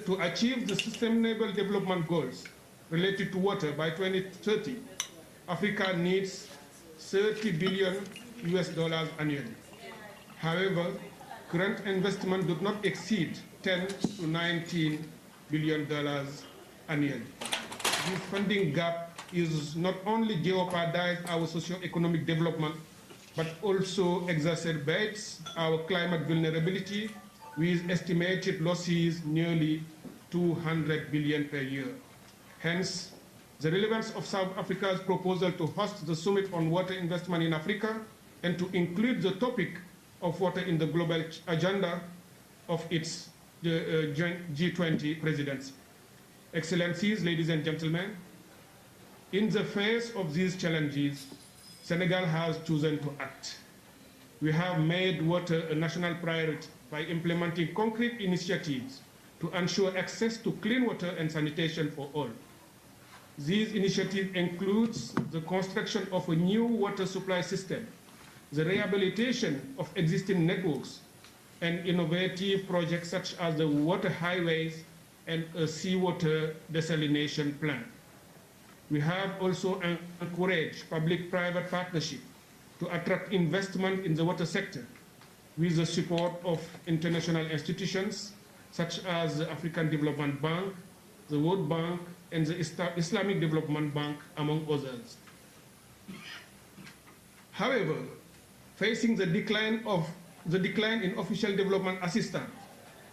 To achieve the Sustainable Development Goals related to water by 2030, Africa needs $30 billion annually. However, current investment does not exceed $10 to $19 billion annually. This funding gap is not only jeopardize our socio-economic development, but also exacerbates our climate vulnerability with estimated losses nearly 200 billion per year. Hence, the relevance of South Africa's proposal to host the Summit on Water Investment in Africa and to include the topic of water in the global agenda of its G20 presidency. Excellencies, ladies and gentlemen, in the face of these challenges, Senegal has chosen to act. We have made water a national priority by implementing concrete initiatives to ensure access to clean water and sanitation for all. These initiatives include the construction of a new water supply system, the rehabilitation of existing networks, and innovative projects such as the water highways and a seawater desalination plant. We have also encouraged public-private partnership to attract investment in the water sector with the support of international institutions such as the African Development Bank, the World Bank, and the Islamic Development Bank, among others. However, facing the decline in official development assistance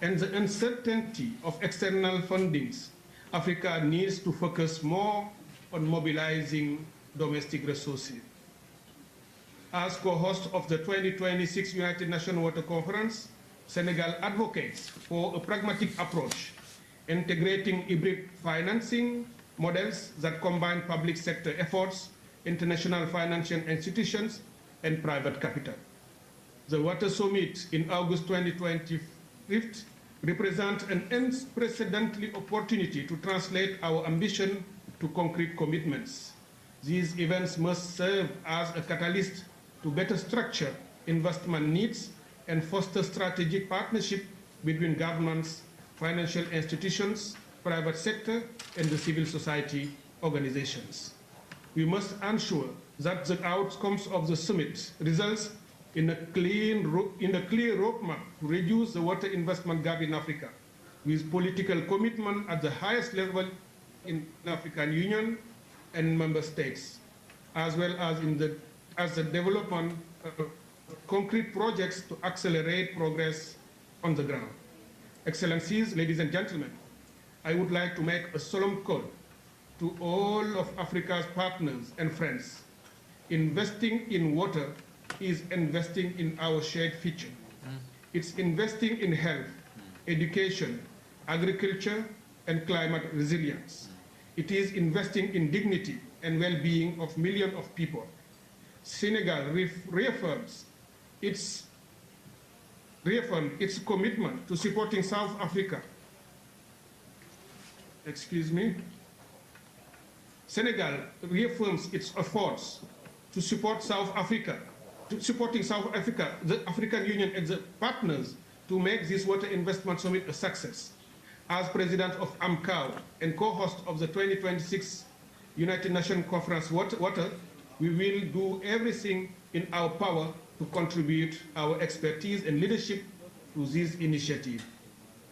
and the uncertainty of external fundings, Africa needs to focus more on mobilizing domestic resources. As co-host of the 2026 United Nations Water Conference, Senegal advocates for a pragmatic approach, integrating hybrid financing models that combine public sector efforts, international financial institutions, and private capital. The Water Summit in August 2025 represents an unprecedented opportunity to translate our ambition to concrete commitments. These events must serve as a catalyst to better structure investment needs and foster strategic partnership between governments, financial institutions, private sector, and the civil society organizations. We must ensure that the outcomes of the summit results in a clear roadmap to reduce the water investment gap in Africa, with political commitment at the highest level in the African Union and member states, as well as the development of concrete projects to accelerate progress on the ground. Excellencies, ladies and gentlemen, I would like to make a solemn call to all of Africa's partners and friends. Investing in water is investing in our shared future. It's investing in health, education, agriculture, and climate resilience. It is investing in dignity and well-being of millions of people. Senegal reaffirms its commitment to supporting South Africa. Senegal reaffirms its efforts to support supporting South Africa, the African Union, and the partners to make this Water Investment Summit a success. As President of AMCOW and co-host of the 2026 United Nations Conference Water, we will do everything in our power to contribute our expertise and leadership to this initiative.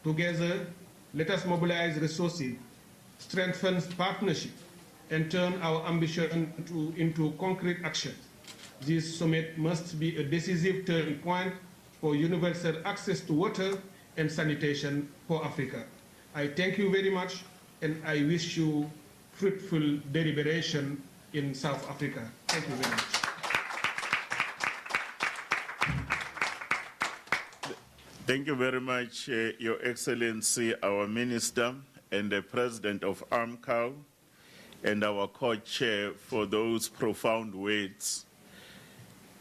Together, let us mobilize resources, strengthen partnership, and turn our ambition into concrete action. This summit must be a decisive turning point for universal access to water and sanitation for Africa. I thank you very much, and I wish you fruitful deliberation in South Africa. Thank you very much. Thank you very much, Your Excellency, our Minister and the President of AMCOW, and our co-chair for those profound words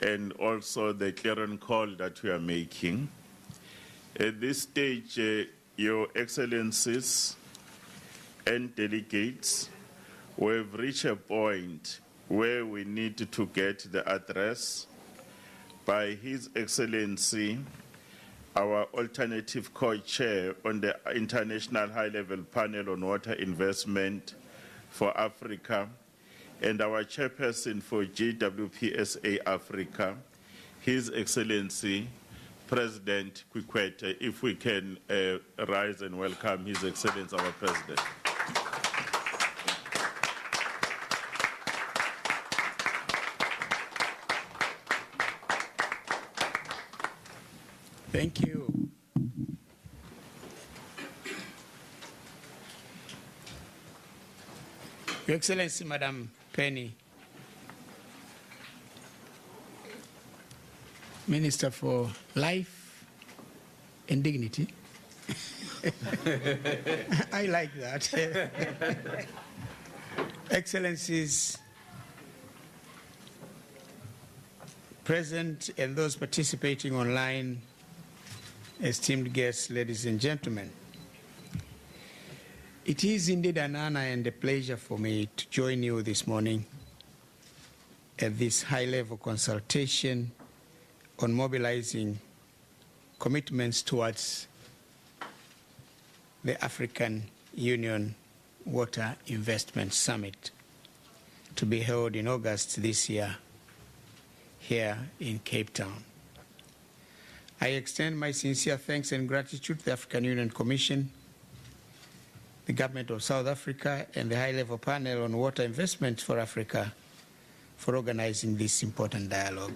and also the clearing call that we are making. At this stage, Your Excellencies and delegates, we have reached a point where we need to get the address by His Excellency, our alternative co-chair on the International High-Level Panel on Water Investment for Africa, and our chairperson for GWPSA Africa, His Excellency, President Kikwete. If we can rise and welcome His Excellency, our President. Thank you. Your Excellency, Madam Penny, Minister for Life and Dignity. I like that. Excellencies, present and those participating online, esteemed guests, ladies and gentlemen. It is indeed an honor and a pleasure for me to join you this morning at this high-level consultation on mobilizing commitments towards the African Union Water Investment Summit to be held in August this year here in Cape Town. I extend my sincere thanks and gratitude to the African Union Commission, the Government of South Africa, and the High-Level Panel on Water Investment for Africa for organizing this important dialogue.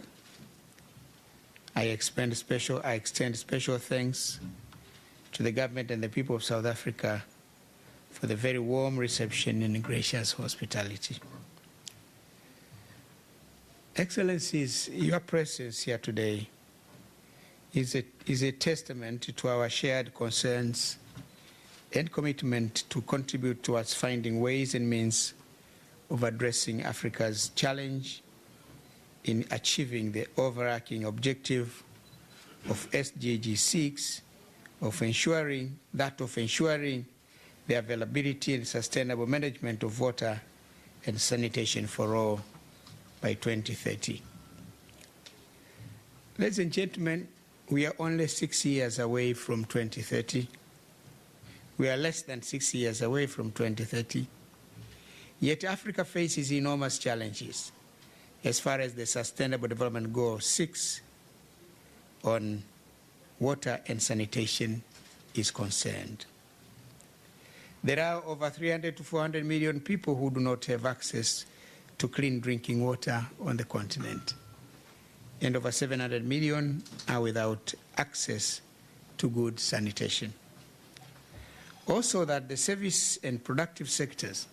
I extend special thanks to the government and the people of South Africa for the very warm reception and gracious hospitality. Excellencies, your presence here today is a testament to our shared concerns and commitment to contribute towards finding ways and means of addressing Africa's challenge in achieving the overarching objective of SDG 6 of ensuring the availability and sustainable management of water and sanitation for all by 2030. Ladies and gentlemen, we are only 6 years away from 2030. We are less than 6 years away from 2030. Yet Africa faces enormous challenges as far as the Sustainable Development Goal 6 on water and sanitation is concerned. There are over 300 to 400 million people who do not have access to clean drinking water on the continent, and over 700 million are without access to good sanitation. Also, that the service and productive sectors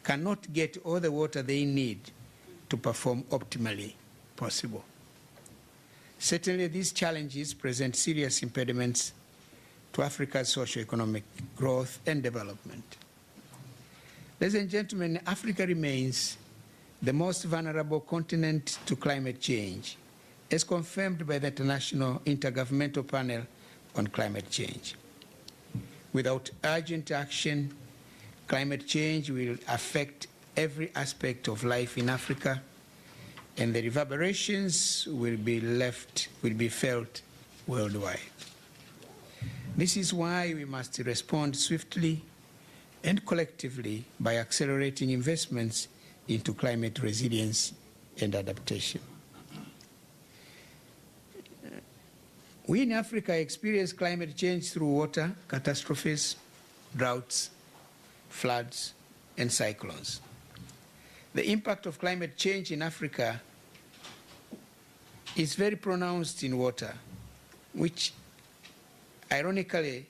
cannot get all the water they need to perform optimally possible. Certainly, these challenges present serious impediments to Africa's socio-economic growth and development. Ladies and gentlemen, Africa remains the most vulnerable continent to climate change, as confirmed by the International Intergovernmental Panel on Climate Change. Without urgent action, climate change will affect every aspect of life in Africa, and the reverberations will be felt worldwide. This is why we must respond swiftly and collectively by accelerating investments into climate resilience and adaptation. We in Africa experience climate change through water catastrophes, droughts, floods, and cyclones. The impact of climate change in Africa is very pronounced in water, which ironically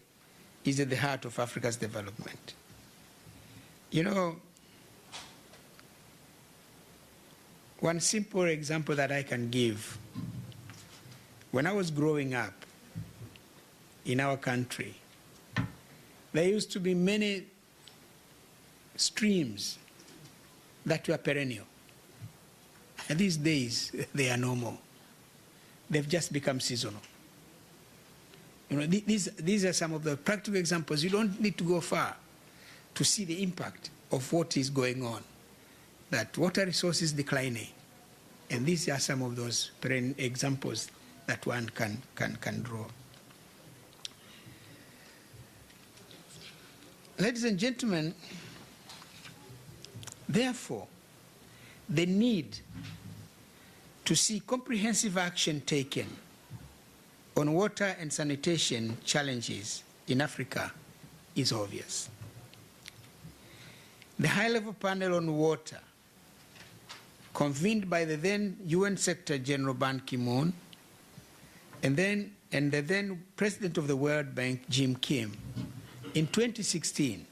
is at the heart of Africa's development. You know, one simple example that I can give, when I was growing up in our country, there used to be many streams that were perennial. And these days, they are no more. They've just become seasonal. You know, these are some of the practical examples. You don't need to go far to see the impact of what is going on, that water resources declining. And these are some of those examples that one can draw. Ladies and gentlemen, therefore, the need to see comprehensive action taken on water and sanitation challenges in Africa is obvious. The high-level panel on water, convened by the then UN Secretary General Ban Ki-moon and the then President of the World Bank, Jim Kim, in 2016,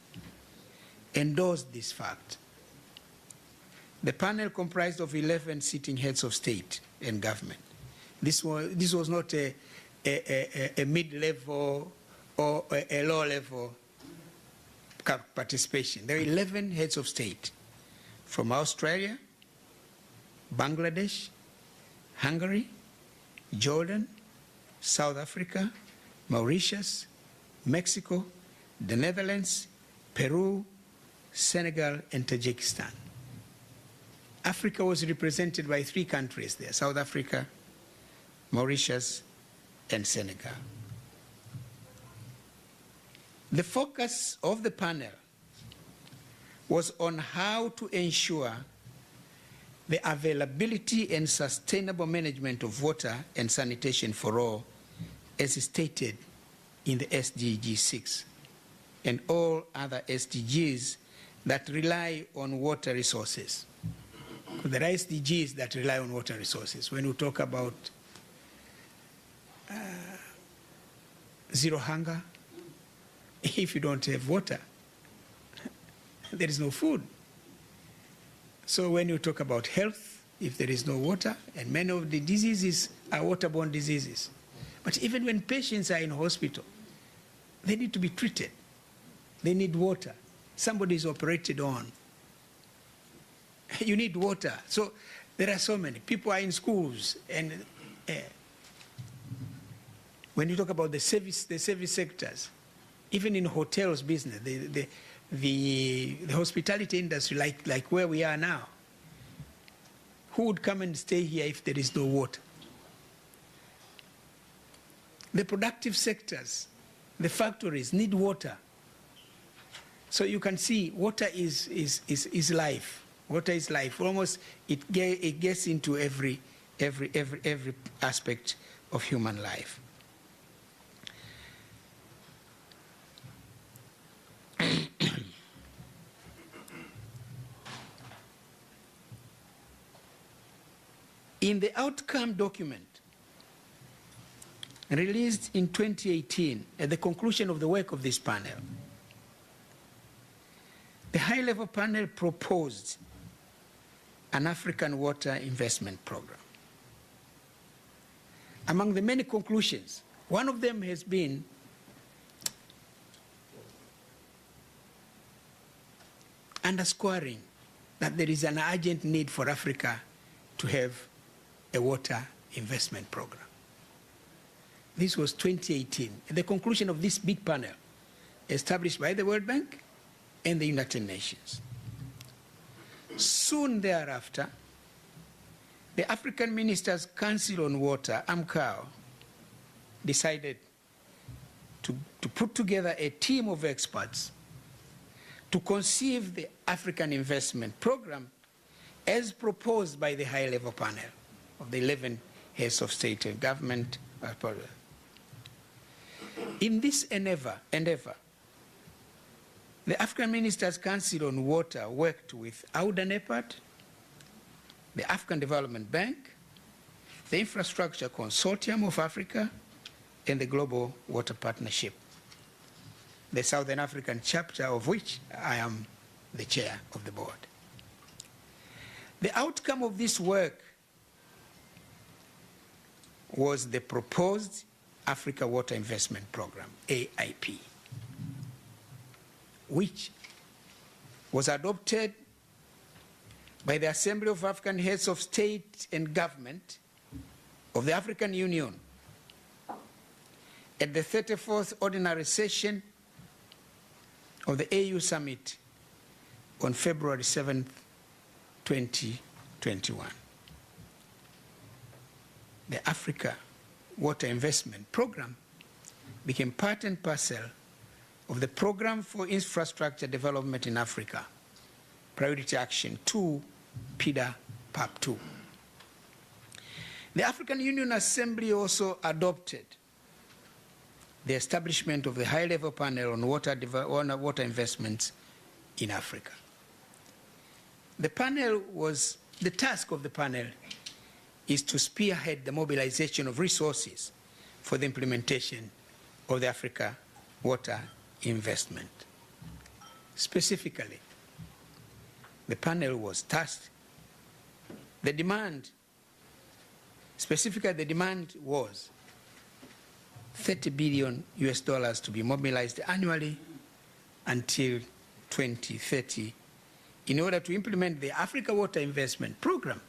endorsed this fact. The panel comprised of 11 sitting heads of state and government. This was not a mid-level or a low-level participation. There are 11 heads of state from Australia, Bangladesh, Hungary, Jordan, South Africa, Mauritius, Mexico, the Netherlands, Peru, Senegal, and Tajikistan. Africa was represented by 3 countries there: South Africa, Mauritius, and Senegal. The focus of the panel was on how to ensure the availability and sustainable management of water and sanitation for all, as stated in the SDG 6 and all other SDGs that rely on water resources. There are SDGs that rely on water resources. When we talk about zero hunger, if you don't have water, there is no food. So when you talk about health, if there is no water, and many of the diseases are waterborne diseases. But even when patients are in hospital, they need to be treated. They need water. Somebody is operated on. You need water. So there are so many. People are in schools. And when you talk about the service sectors, even in hotels business, the hospitality industry, like where we are now, who would come and stay here if there is no water? The productive sectors, the factories need water. So you can see water is life. Water is life. Almost it gets into every aspect of human life. In the outcome document released in 2018 at the conclusion of the work of this panel, the high-level panel proposed an African water investment program. Among the many conclusions, one of them has been underscoring that there is an urgent need for Africa to have a water investment program. This was 2018, at the conclusion of this big panel established by the World Bank and the United Nations. Soon thereafter, the African Ministers' Council on Water, AMCOW, decided to put together a team of experts to conceive the African investment program as proposed by the high-level panel of the 11 heads of state and government. In this endeavor, the African Ministers' Council on Water worked with AU-AIP, the African Development Bank, the Infrastructure Consortium of Africa, and the Global Water Partnership, the Southern African chapter of which I am the chair of the board. The outcome of this work was the proposed Africa Water Investment Program, AIP, which was adopted by the Assembly of African Heads of State and Government of the African Union at the 34th Ordinary Session of the AU Summit on February 7th, 2021. The Africa Water Investment Program became part and parcel of the Program for Infrastructure Development in Africa, Priority Action 2, PIDA PAP 2. The African Union Assembly also adopted the establishment of the high-level panel on water investments in Africa. The task of the panel is to spearhead the mobilization of resources for the implementation of the Africa Water Investment. Specifically, the panel was tasked, the demand was $30 billion to be mobilized annually until 2030 in order to implement the Africa Water Investment Program,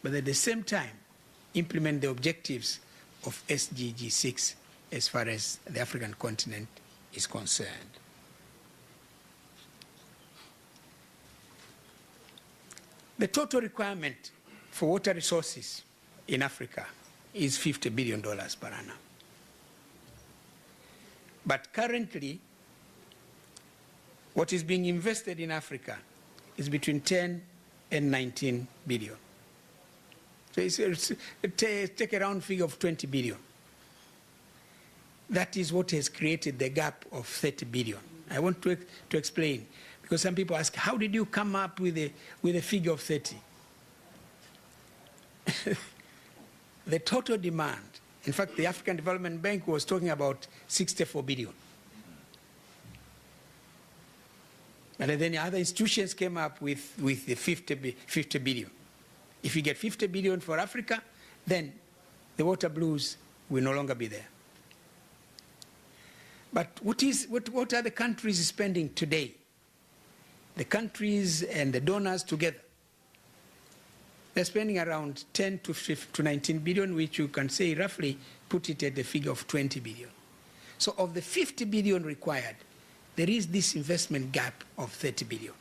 but at the same time implement the objectives of SDG 6 as far as the African continent is concerned. The total requirement for water resources in Africa is $50 billion per annum. But currently, what is being invested in Africa is between 10 and 19 billion. So take a round figure of 20 billion. That is what has created the gap of 30 billion. I want to explain, because some people ask, how did you come up with a figure of 30? The total demand, in fact, the African Development Bank was talking about 64 billion. And then other institutions came up with the 50 billion. If you get 50 billion for Africa, then the water blues will no longer be there. But what are the countries spending today? The countries and the donors together, they're spending around 10 to 19 billion, which you can say roughly put it at the figure of 20 billion. So of the 50 billion required, there is this investment gap of 30 billion.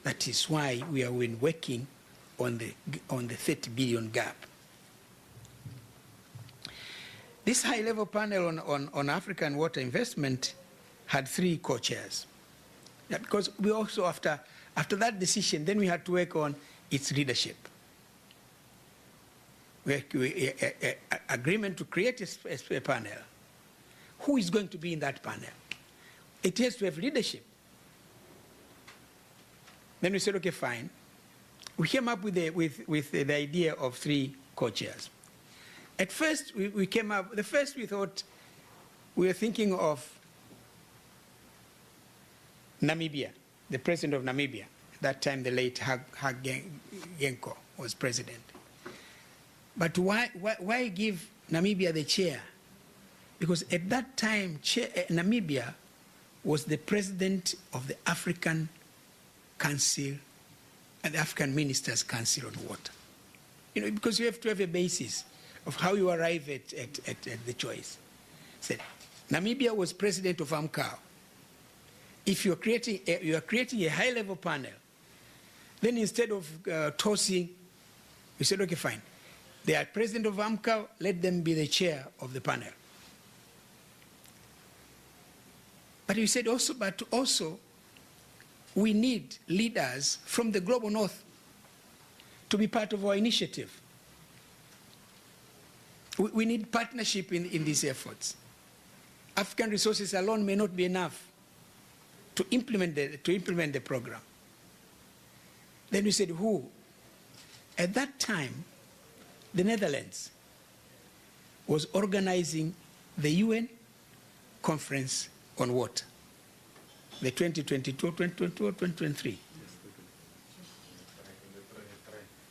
That is why we are working on the 30 billion gap. This high-level panel on African water investment had 3 co-chairs. Yeah, because we also, after that decision, then we had to work on its leadership. Agreement to create a panel. Who is going to be in that panel? It has to have leadership. Then we said, okay, fine. We came up with the idea of 3 co-chairs. At first, we came up, we thought, we were thinking of Namibia, the president of Namibia. At that time, the late Genko was president. But why give Namibia the chair? Because at that time, Namibia was the president of the African Council and the African Ministers' Council on Water. You know, because you have to have a basis of how you arrive at the choice. So, Namibia was president of AMCOW. If you are creating a high-level panel, then instead of tossing, we said, okay, fine. They are president of AMCOW, let them be the chair of the panel. But we said also, we need leaders from the global north to be part of our initiative. We need partnership in these efforts. African resources alone may not be enough to implement the program. Then we said, who? At that time, the Netherlands was organizing the UN Conference on Water, the 2022, 2022, 2023.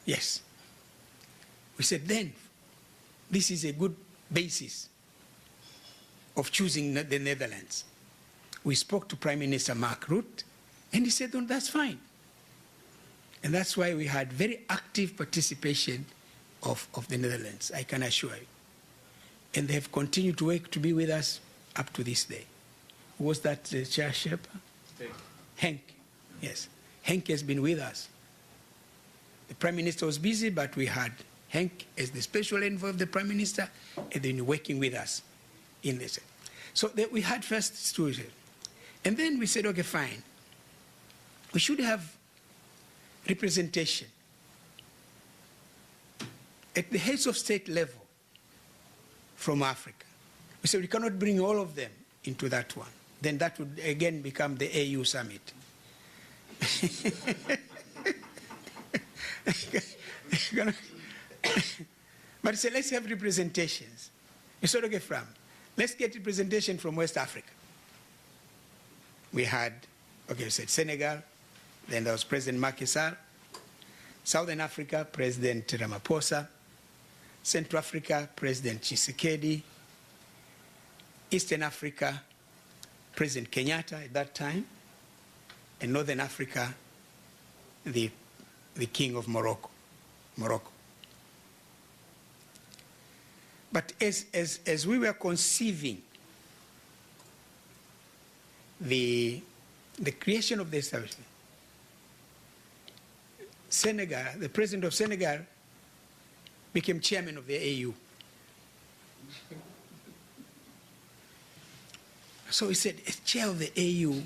Yes. We said then, this is a good basis of choosing the Netherlands. We spoke to Prime Minister Mark Rutte, and he said, oh, that's fine. And that's why we had very active participation of the Netherlands, I can assure you. And they have continued to work to be with us up to this day. Who was that chair Sherpa? Henk. Yes. Henk has been with us. The Prime Minister was busy, but we had Henk as the special envoy of the Prime Minister, and then working with us in this. So we had first stewardship. And then we said, okay, fine. We should have representation at the heads of state level from Africa. We said we cannot bring all of them into that one. Then that would again become the AU summit. But say, let's have representations. We said, okay, let's get representation from West Africa. We had, okay, we said Senegal, then there was President Macky Sall. Southern Africa, President Ramaphosa. Central Africa, President Tshisekedi. Eastern Africa, President Kenyatta at that time. And Northern Africa, the King of Morocco. But as we were conceiving the creation of the establishment, Senegal, the president of Senegal, became chairman of the AU. So he said, as chair of the AU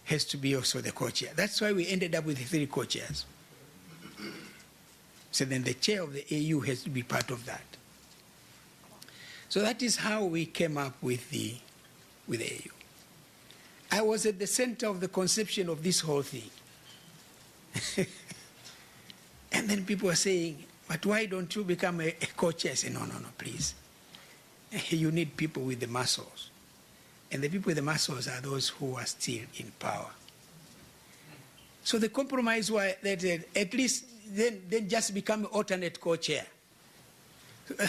has to be also the co-chair. That's why we ended up with 3 co-chairs. So then the chair of the AU has to be part of that. So that is how we came up with the AU. I was at the center of the conception of this whole thing. And then people were saying, but why don't you become a co-chair? I said, no, please. You need people with the muscles. And the people with the muscles are those who are still in power. So the compromise was that at least then just become alternate co-chair.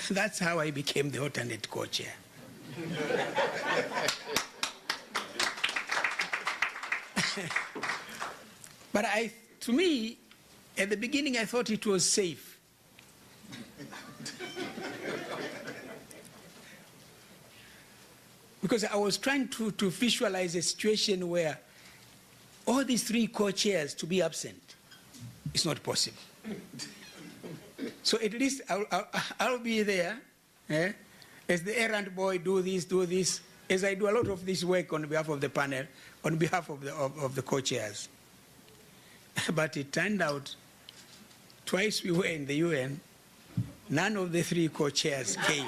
That's how I became the alternate co-chair. But to me, at the beginning, I thought it was safe. Because I was trying to visualize a situation where all these 3 co-chairs to be absent. It's not possible. So at least I'll be there as the errand boy, do this, as I do a lot of this work on behalf of the panel, on behalf of the co-chairs. But it turned out, twice we were in the UN, none of the 3 co-chairs came.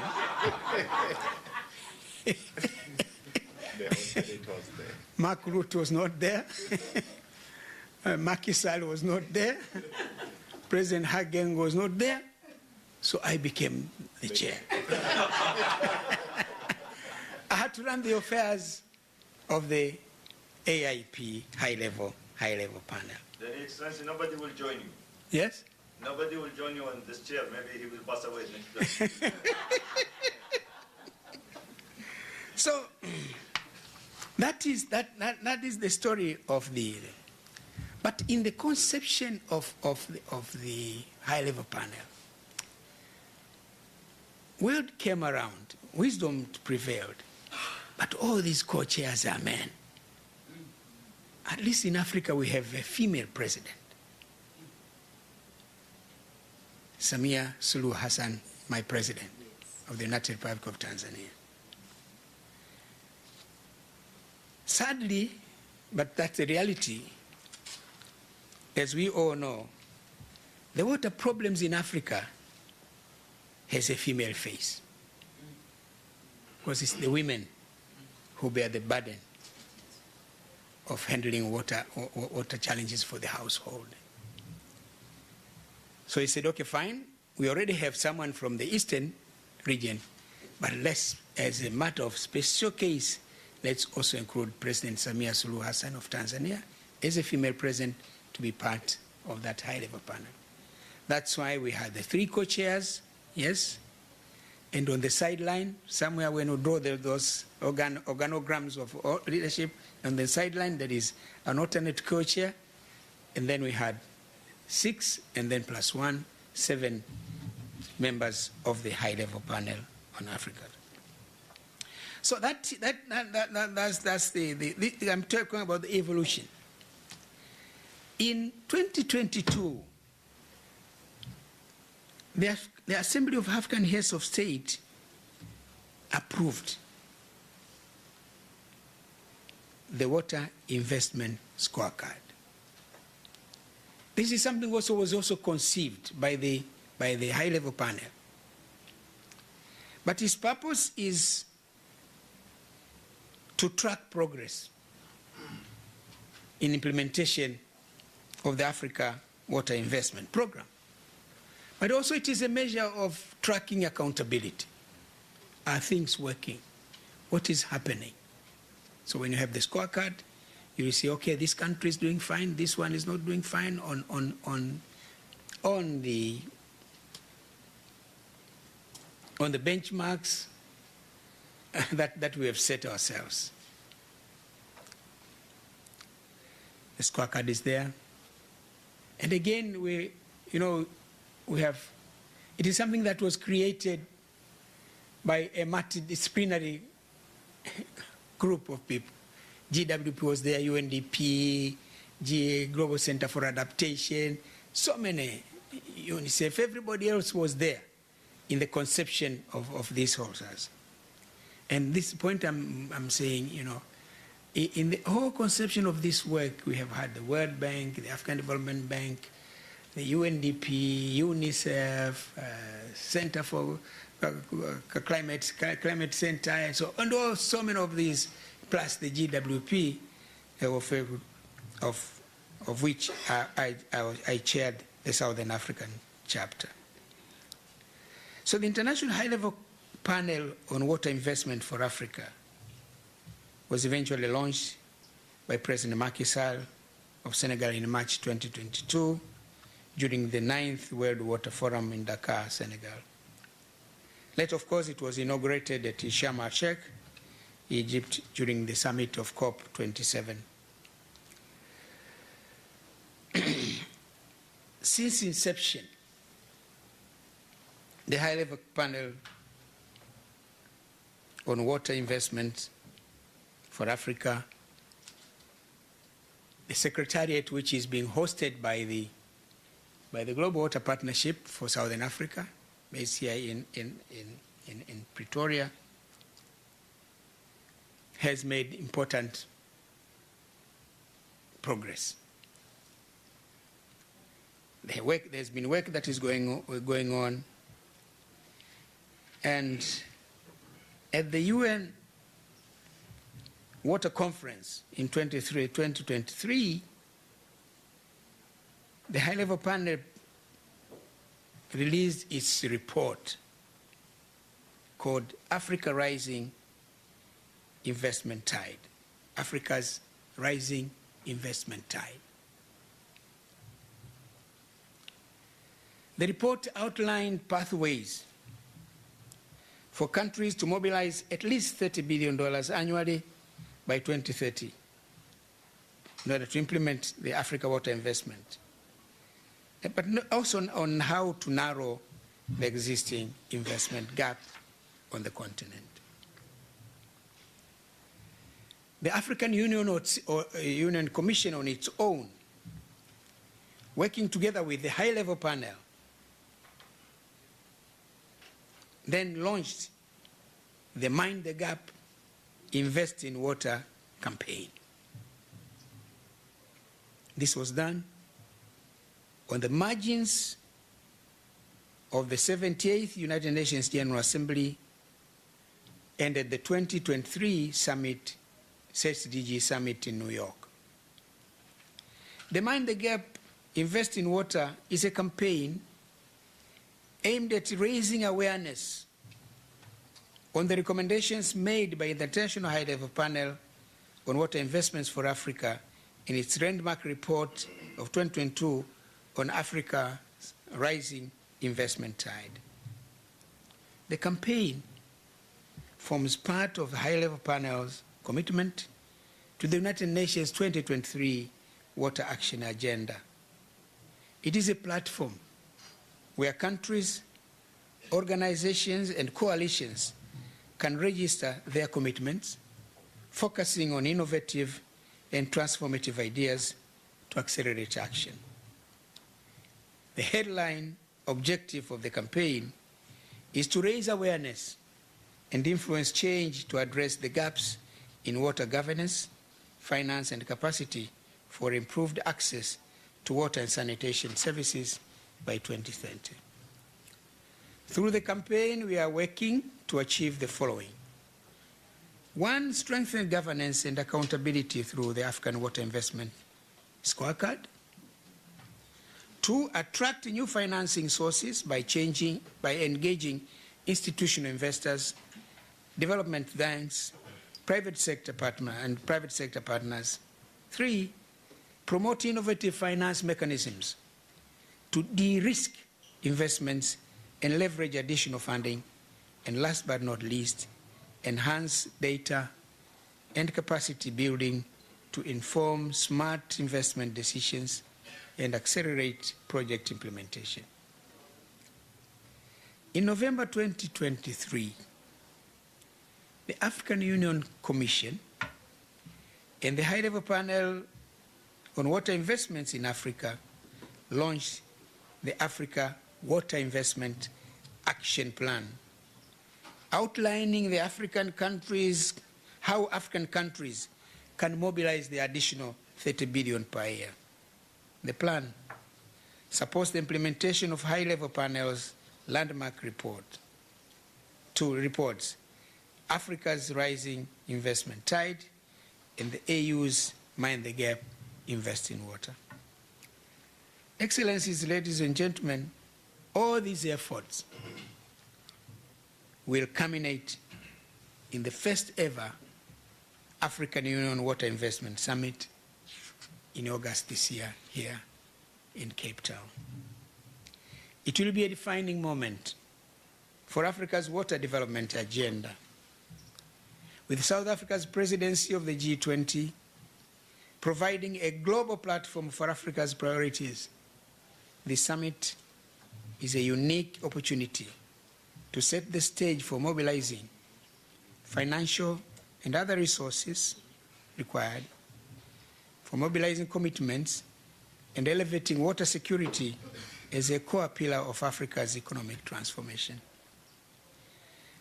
Mark Rutte was not there. Macky Sall was not there. President Hagen was not there. So I became the chair. I had to run the affairs of the AIP high-level panel. Then Excellency, nobody will join you. Yes? Nobody will join you on this chair. Maybe he will pass away next time. So that is the story of the. But in the conception of the high-level panel, word came around, wisdom prevailed, but all these co-chairs are men. At least in Africa, we have a female president. Samia Suluhu Hassan, my president of the United Republic of Tanzania. Sadly, but that's the reality, as we all know, the water problems in Africa has a female face. Because it's the women who bear the burden of handling water challenges for the household. So he said, okay, fine, we already have someone from the eastern region, but let's as a matter of special case, let's also include President Samia Suluhu Hassan of Tanzania as a female president to be part of that high-level panel. That's why we had the 3 co-chairs, yes, and on the sideline, somewhere when we draw those organograms of leadership, on the sideline there is an alternate co-chair, and then we had 6, and then plus 1, 7 members of the high-level panel on Africa. So that's I'm talking about the evolution. In 2022, the Assembly of African Heads of State approved the Water Investment Scorecard. This is something was also conceived by the high-level panel. But its purpose is to track progress in implementation of the Africa Water Investment Program. But also it is a measure of tracking accountability. Are things working? What is happening? So when you have the scorecard, you will see, okay, this country is doing fine, this one is not doing fine on the benchmarks that we have set ourselves. The scorecard is there. And again, it is something that was created by a multidisciplinary group of people. GWP was there, UNDP, Global Center for Adaptation, so many, UNICEF, everybody else was there in the conception of these horses. And this point I'm saying, in the whole conception of this work, we have had the World Bank, the African Development Bank, the UNDP, UNICEF, Center for Climate Center, and so many of these, plus the GWP, of which I chaired the Southern African chapter. So the International High-Level Panel on Water Investment for Africa was eventually launched by President Macky Sall of Senegal in March 2022 during the 9th World Water Forum in Dakar, Senegal. Later, of course, it was inaugurated at Sharm el-Sheikh, Egypt, during the summit of COP27. Since inception, the high-level panel on water investment for Africa, the secretariat, which is being hosted by the Global Water Partnership for Southern Africa, based here in Pretoria, has made important progress. There's been work that is going on, and at the UN Water Conference in 2023, the high-level panel released its report called Africa Rising Investment Tide, Africa's Rising Investment Tide. The report outlined pathways for countries to mobilize at least $30 billion annually by 2030 in order to implement the Africa water investment, but also on how to narrow the existing investment gap on the continent. The African Union Union Commission on its own, working together with the high-level panel, then launched the Mind the Gap, Invest in Water campaign. This was done on the margins of the 78th United Nations General Assembly and at the 2023 summit, SDG Summit in New York. The Mind the Gap, Invest in Water is a campaign aimed at raising awareness on the recommendations made by the International High-Level Panel on Water Investments for Africa in its landmark report of 2022 on Africa's rising investment tide. The campaign forms part of the High-Level Panel's commitment to the United Nations 2023 Water Action Agenda. It is a platform where countries, organizations, and coalitions can register their commitments, focusing on innovative and transformative ideas to accelerate action. The headline objective of the campaign is to raise awareness and influence change to address the gaps in water governance, finance, and capacity for improved access to water and sanitation services by 2030. Through the campaign, we are working to achieve the following. 1, strengthen governance and accountability through the African Water Investment Scorecard. 2, attract new financing sources by engaging institutional investors, development banks, private sector partners. 3, promote innovative finance mechanisms to de-risk investments and leverage additional funding. And last but not least, enhance data and capacity building to inform smart investment decisions and accelerate project implementation. In November 2023, the African Union Commission and the High-Level Panel on Water Investments in Africa launched the Africa Water Investment Action Plan, outlining the how African countries can mobilize the additional 30 billion per year. The plan supports the implementation of High-Level Panel's landmark report. 2 reports, Africa's rising investment tide and the AU's Mind the Gap, Invest in Water. Excellencies, ladies and gentlemen, all these efforts will culminate in the first ever African Union Water Investment Summit in August this year here in Cape Town. It will be a defining moment for Africa's water development agenda. With South Africa's presidency of the G20 providing a global platform for Africa's priorities, the summit is a unique opportunity to set the stage for mobilizing financial and other resources required for mobilizing commitments and elevating water security as a core pillar of Africa's economic transformation.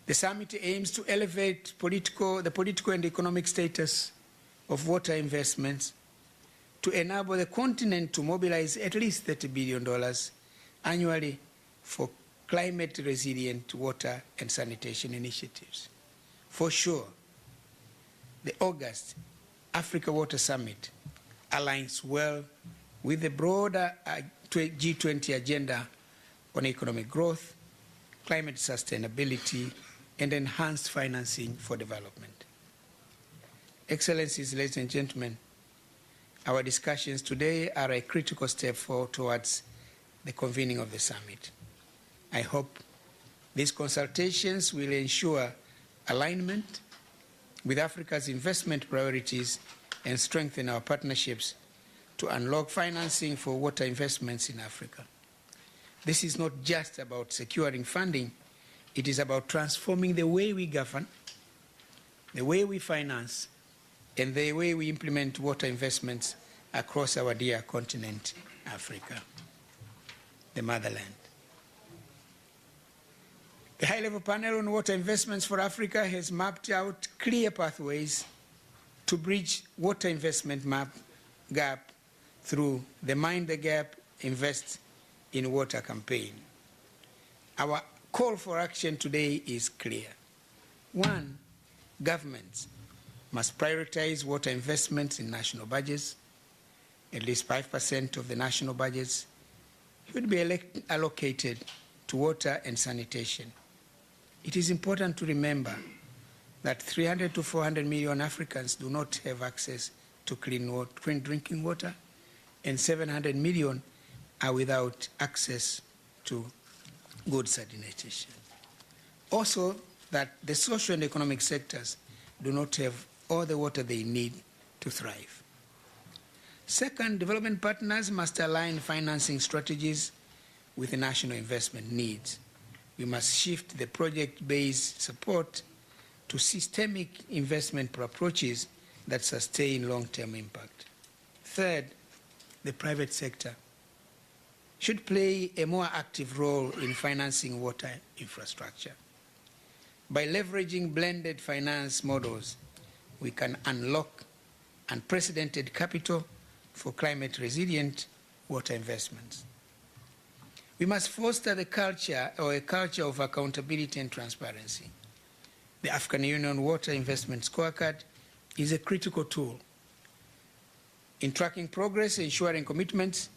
The summit aims to elevate the political and economic status of water investments to enable the continent to mobilize at least $30 billion annually for climate-resilient water and sanitation initiatives. For sure, the August Africa Water Summit aligns well with the broader G20 agenda on economic growth, climate sustainability, and enhanced financing for development. Excellencies, ladies and gentlemen, our discussions today are a critical step forward towards the convening of the summit. I hope these consultations will ensure alignment with Africa's investment priorities and strengthen our partnerships to unlock financing for water investments in Africa. This is not just about securing funding, it is about transforming the way we govern, the way we finance, and the way we implement water investments across our dear continent, Africa, the motherland. The High-Level Panel on Water Investments for Africa has mapped out clear pathways to bridge water investment gap through the Mind the Gap, Invest in Water campaign. Our call for action today is clear. 1, governments must prioritize water investments in national budgets. At least 5% of the national budgets should be allocated to water and sanitation. it is important to remember that 300 to 400 million Africans do not have access to clean drinking water, and 700 million are without access to good sanitation. Also, that the social and economic sectors do not have all the water they need to thrive. Second, development partners must align financing strategies with the national investment needs. We must shift the project-based support to systemic investment approaches that sustain long-term impact. Third, the private sector should play a more active role in financing water infrastructure. By leveraging blended finance models, we can unlock unprecedented capital for climate-resilient water investments. We must foster a culture of accountability and transparency. The African Union Water Investment Scorecard is a critical tool in tracking progress, ensuring commitments,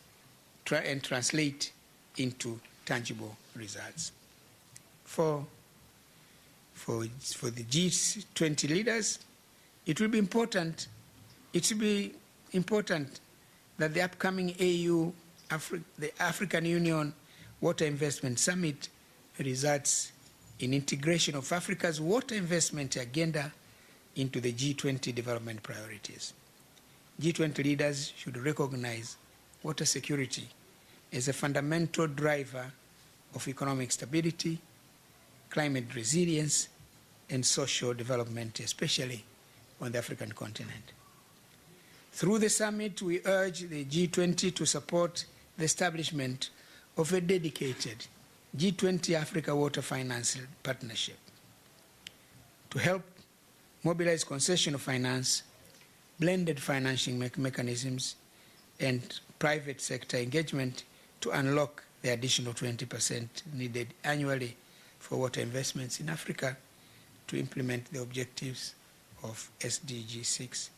and translate into tangible results. For the G20 leaders, it will be important that the upcoming the African Union Water Investment Summit results in integration of Africa's water investment agenda into the G20 development priorities. G20 leaders should recognize water security as a fundamental driver of economic stability, climate resilience, and social development, especially on the African continent. Through the summit, we urge the G20 to support the establishment of a dedicated G20 Africa Water Finance Partnership to help mobilize concessional finance, blended financing mechanisms, and private sector engagement to unlock the additional 20% needed annually for water investments in Africa to implement the objectives of SDG 6.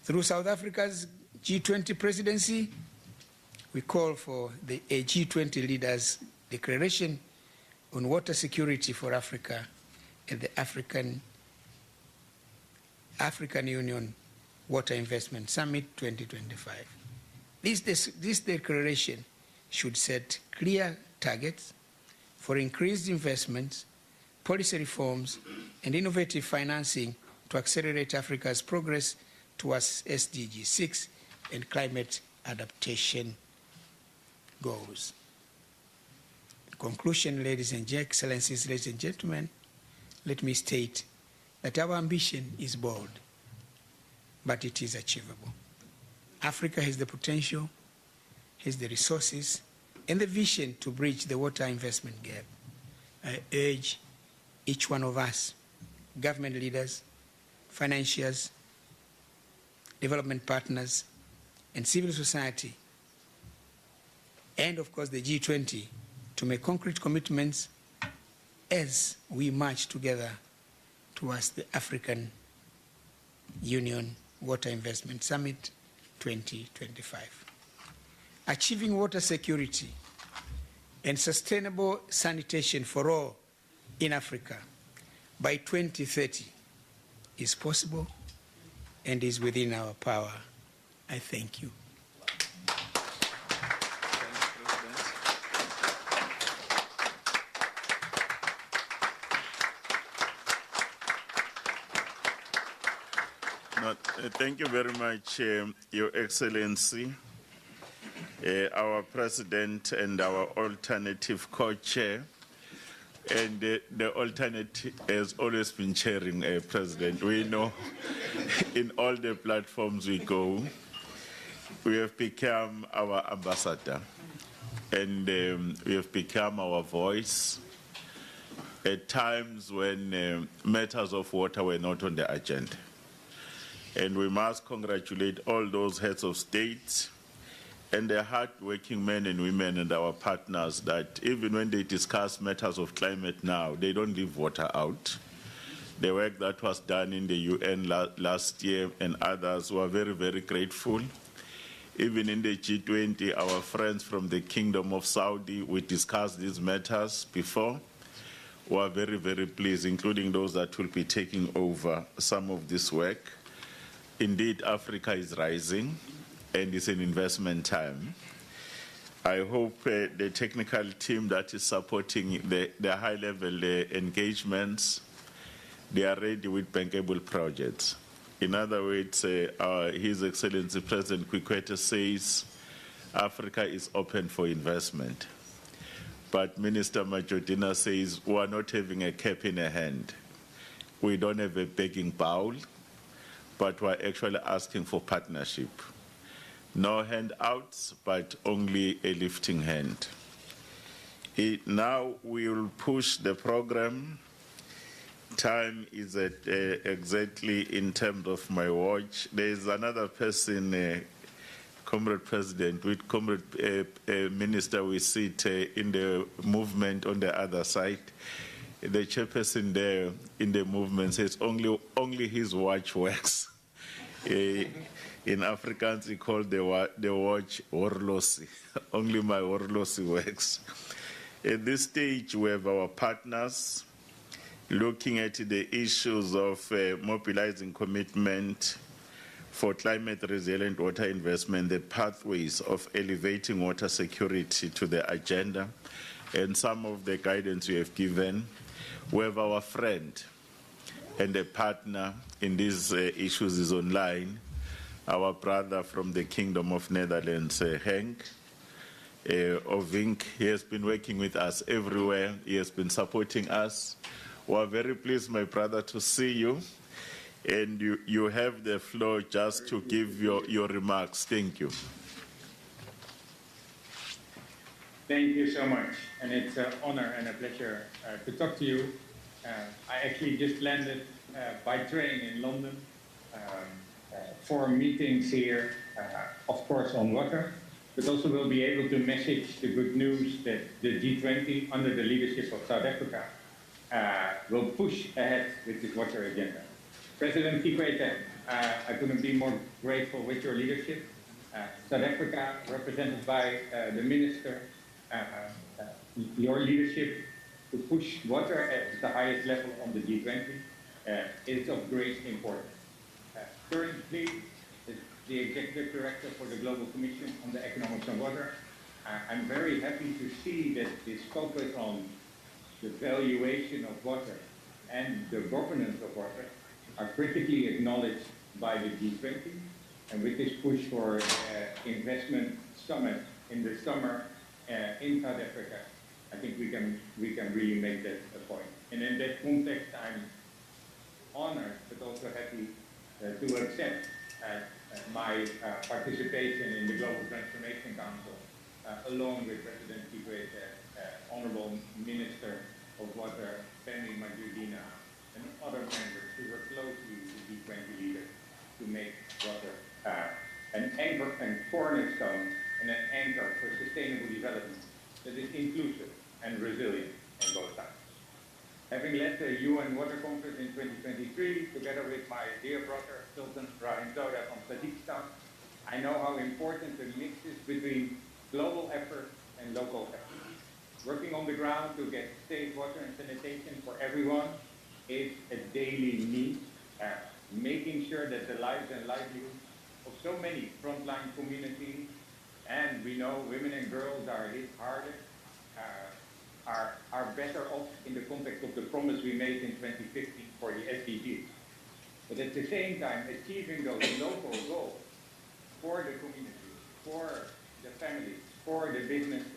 Through South Africa's G20 presidency, we call for a G20 leaders' declaration on water security for Africa at the African Union Water Investment Summit 2025. This declaration should set clear targets for increased investments, policy reforms, and innovative financing to accelerate Africa's progress towards SDG 6 and climate adaptation goals. In conclusion, ladies and excellencies, ladies and gentlemen, let me state that our ambition is bold, but it is achievable. Africa has the potential, has the resources, and the vision to bridge the water investment gap. I urge each one of us, government leaders, financiers, development partners, and civil society, and of course the G20, to make concrete commitments as we march together towards the African Union Water Investment Summit 2025. Achieving water security and sustainable sanitation for all in Africa by 2030 is possible and is within our power. I thank you. Thank you very much, Your Excellency, our President and our alternative co-chair. And the alternate has always been chairing, President. We know in all the platforms we go, we have become our ambassador, and we have become our voice at times when matters of water were not on the agenda. And we must congratulate all those heads of state and the hard-working men and women and our partners that even when they discuss matters of climate now, they don't leave water out. The work that was done in the UN last year and others were very, very grateful. Even in the G20, our friends from the Kingdom of Saudi, we discussed these matters before. who are very, very pleased, including those that will be taking over some of this work. Indeed, Africa is rising, and it's an investment time. I hope the technical team that is supporting the high-level engagements, they are ready with bankable projects. In other words, His Excellency President Kikwete says Africa is open for investment. But Minister Majodina says we are not having a cap in a hand. We don't have a begging bowl, but we're actually asking for partnership. No handouts, but only a lifting hand. Now we will push the program. Time is at exactly in terms of my watch. There is another person, Comrade President, with Comrade Minister, we sit in the movement on the other side. The chairperson there in the movement says only his watch works. In Afrikaans, we call the watch horlosie. Only my horlosie works. At this stage, we have our partners looking at the issues of mobilizing commitment for climate-resilient water investment, the pathways of elevating water security to the agenda, and some of the guidance we have given. We have our friend and a partner in these issues is online, our brother from the Kingdom of Netherlands, Henk Ovink. He has been working with us everywhere. He has been supporting us. We are very pleased, my brother, to see you. And you have the floor just to give your remarks. Thank you. Thank you so much. And it's an honor and a pleasure to talk to you. I actually just landed by train in London for meetings here, of course on water, but also will be able to message the good news that the G20, under the leadership of South Africa, will push ahead with this water agenda. President Kikwete, I couldn't be more grateful with your leadership. South Africa, represented by the minister, your leadership to push water at the highest level on the G20 is of great importance. Currently, the Executive Director for the Global Commission on the Economics of Water. I'm very happy to see that this focus on the valuation of water and the governance of water are critically acknowledged by the G20. And with this push for investment summit in the summer in South Africa, I think we can really make that a point. And in that context, I'm honored but also happy to accept my participation in the Global Transformation Council along with President Kikwete, Honorable Minister of Water, Penny Majudina, and other members who work closely with the G20 leaders to make water an anchor and cornerstone and an anchor for sustainable development that is inclusive and resilient on both sides. Having led the UN Water Conference in 2023, together with my dear brother, Sultan Rahim Zoda from Tajikistan, I know how important the mix is between global effort and local effort. Working on the ground to get safe water and sanitation for everyone is a daily need. Making sure that the lives and livelihoods of so many frontline communities, and we know women and girls are hit harder, are better off in the context of the promise we made in 2015 for the SDGs. But at the same time, achieving those local goals for the communities, for the families, for the businesses,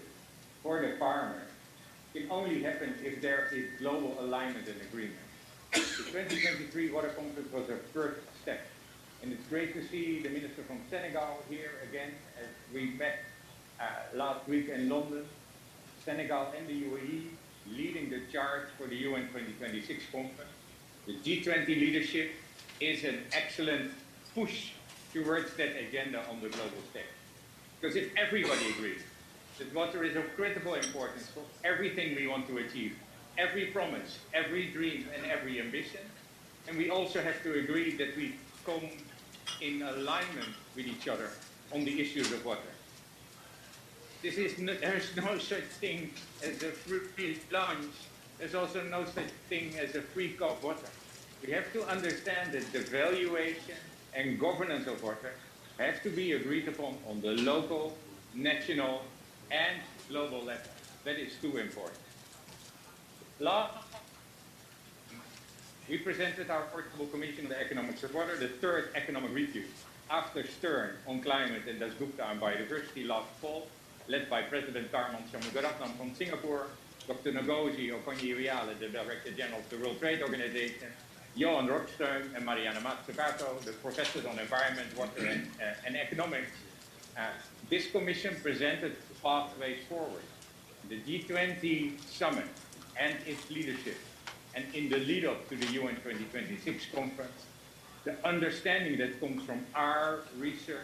for the farmers, can only happen if there is global alignment and agreement. The 2023 Water Conference was a first step. And it's great to see the Minister from Senegal here again, as we met last week in London. Senegal and the UAE leading the charge for the UN 2026 conference. The G20 leadership is an excellent push towards that agenda on the global stage. Because if everybody agrees that water is of critical importance for everything we want to achieve, every promise, every dream, and every ambition, and we also have to agree that we come in alignment with each other on the issues of water. There's no such thing as a free lunch there's also no such thing as a free cup of water. We have to understand that the valuation and governance of water have to be agreed upon on the local, national, and global level. That is too important. Last, we presented our Portable Commission on the Economics of Water, the third economic review, after Stern on climate and Dasgupta on biodiversity last fall, led by President Tharman Shanmugaratnam from Singapore, Dr. Ngozi Okonjo-Iweala, the Director General of the World Trade Organization, Johan Rockström and Mariana Mazzucato, the professors on environment, water, and economics. This commission presented pathways forward. The G20 summit and its leadership, and in the lead-up to the UN 2026 conference, the understanding that comes from our research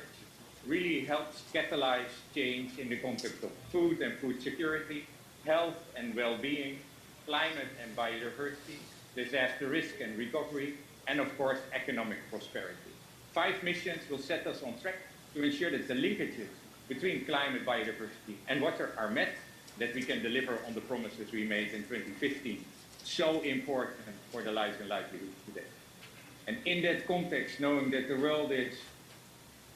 really helps catalyze change in the context of food and food security, health and well-being, climate and biodiversity, disaster risk and recovery, and of course, economic prosperity. 5 missions will set us on track to ensure that the linkages between climate, biodiversity, and water are met, that we can deliver on the promises we made in 2015, so important for the lives and livelihoods today. And in that context, knowing that the world is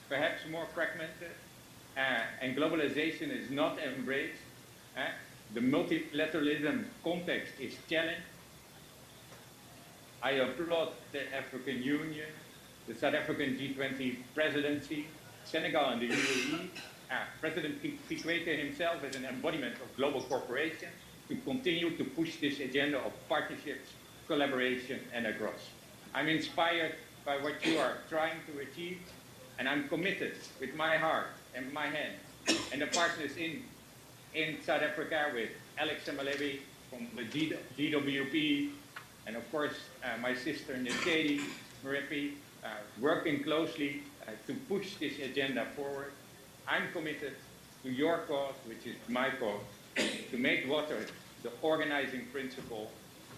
perhaps more fragmented and globalization is not embraced, the multilateralism context is challenged, I applaud the African Union, the South African G20 presidency, Senegal and the UAE, President Kikwete himself as an embodiment of global cooperation to continue to push this agenda of partnerships, collaboration, and growth. I'm inspired by what you are trying to achieve, and I'm committed with my heart and my hand, and the partners in South Africa with Alex Semelebi from the GWP, and of course my sister Nkedi Muripi, working closely to push this agenda forward. I'm committed to your cause, which is my cause, to make water the organizing principle,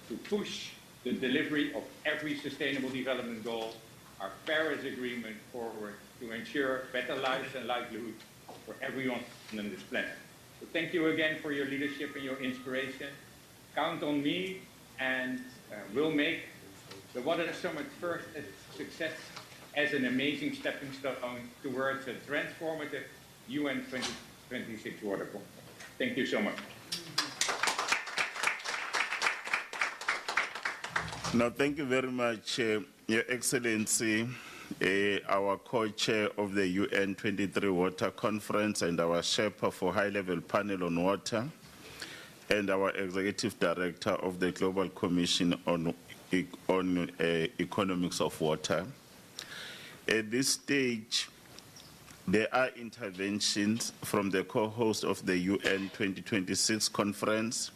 to push the delivery of every sustainable development goal, our Paris Agreement forward, to ensure better lives and livelihoods for everyone on this planet. So thank you again for your leadership and your inspiration. Count on me, and we'll make the Water Summit first a success as an amazing stepping stone towards a transformative UN 2026 water conference. Thank you so much. No, thank you very much, Your Excellency, our co-chair of the UN 23 Water Conference and our Sherpa for High-Level Panel on Water, and our Executive Director of the Global Commission on Economics of Water. At this stage, there are interventions from the co-host of the UN 2026 conference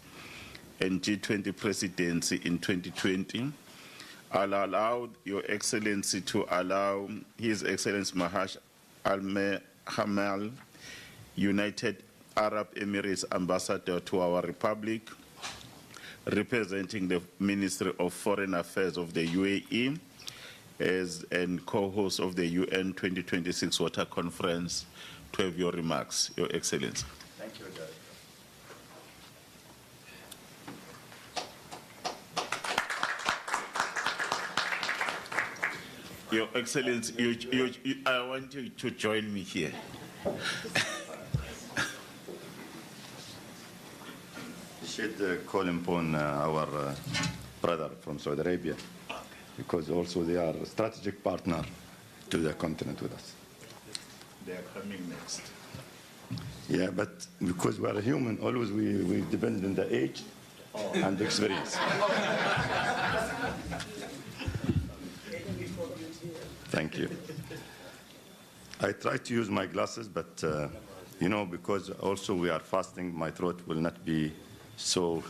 and G20 presidency in 2020. I'll allow Your Excellency to allow His Excellency Mahash Al-Hamal, United Arab Emirates Ambassador to our Republic, representing the Ministry of Foreign Affairs of the UAE, as and co-host of the UN 2026 Water Conference, to have your remarks, Your Excellency. Thank you, Director. Your Excellency, I want you to join me here. We should call upon our brother from Saudi Arabia, because also they are a strategic partner to the continent with us. They are coming next. Yeah, but because we are human, always we depend on the age and experience. Thank you. I try to use my glasses, but you know, because also we are fasting, my throat will not be so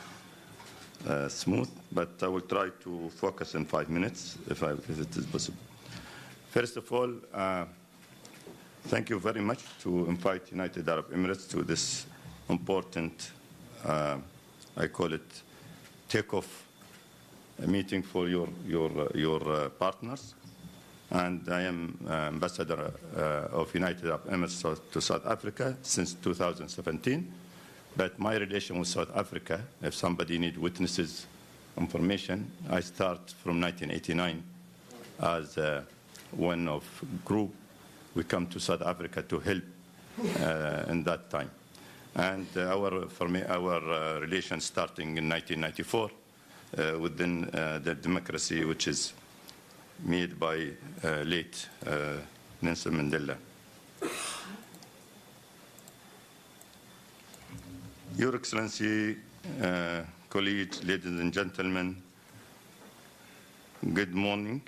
smooth, but I will try to focus in 5 minutes if it is possible. First of all, thank you very much to invite United Arab Emirates to this important, I call it takeoff meeting for your partners. And I am Ambassador of United Arab Emirates to South Africa since 2017. But my relation with South Africa, if somebody needs witnesses information, I start from 1989 as one of group. We come to South Africa to help in that time. And our relations starting in 1994 within the democracy which is made by late Nelson Mandela. Your Excellency, colleagues, ladies and gentlemen, good morning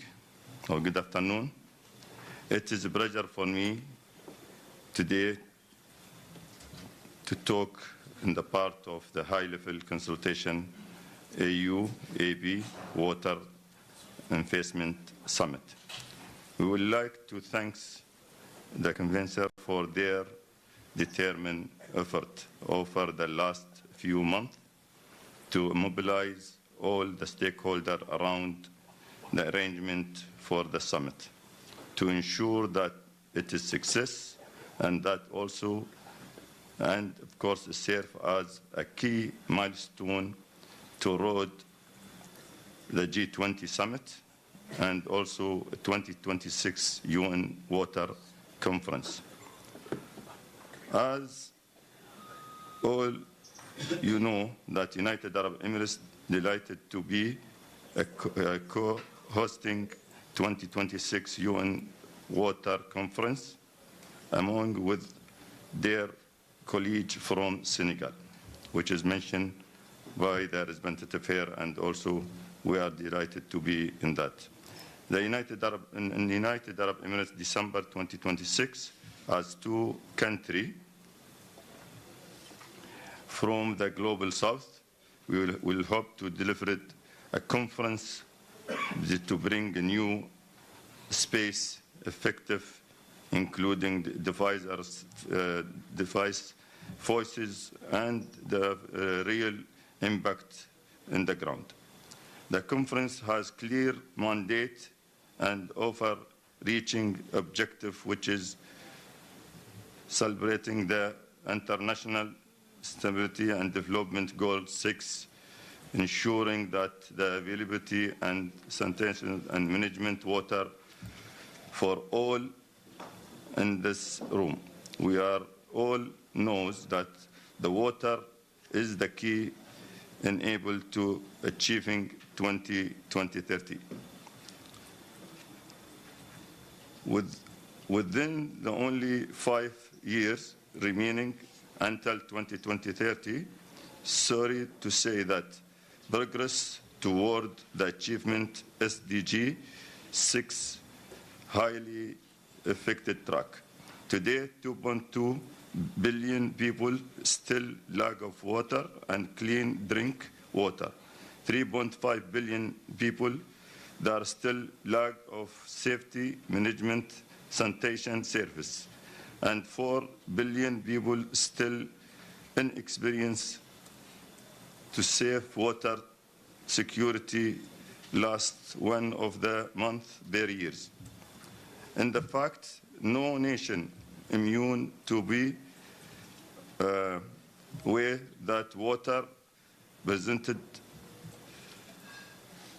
or good afternoon. It is a pleasure for me today to talk in the part of the high-level consultation AU-AIP Water Investment Summit. We would like to thank the convencer for their determined effort over the last few months to mobilize all the stakeholders around the arrangement for the summit to ensure that it is success and that also, and of course, serve as a key milestone to road the G20 summit and also 2026 UN Water Conference. As all you know, that United Arab Emirates delighted to be co-hosting 2026 UN Water Conference among with their colleague from Senegal, which is mentioned by the representative here, and also we are delighted to be in that. The United Arab Emirates, December 2026, as two countries from the global south, we will hope to deliver a conference to bring a new space effective, including device voices and the real impact in the ground. The conference has clear mandate and overreaching objective, which is celebrating the International Stability and Development Goal 6, ensuring that the availability and sanitation and management water for all in this room. We are all knows that the water is the key enable to achieving 2030. Within the only 5 years remaining until 2030, sorry to say that progress toward the achievement SDG 6 highly affected track. Today, 2.2 billion people still lack of water and clean drink water. 3.5 billion people that are still lack of safety management sanitation service. And 4 billion people still inexperienced to safe water security last one of the month their years. In the fact, no nation immune to be where that water presented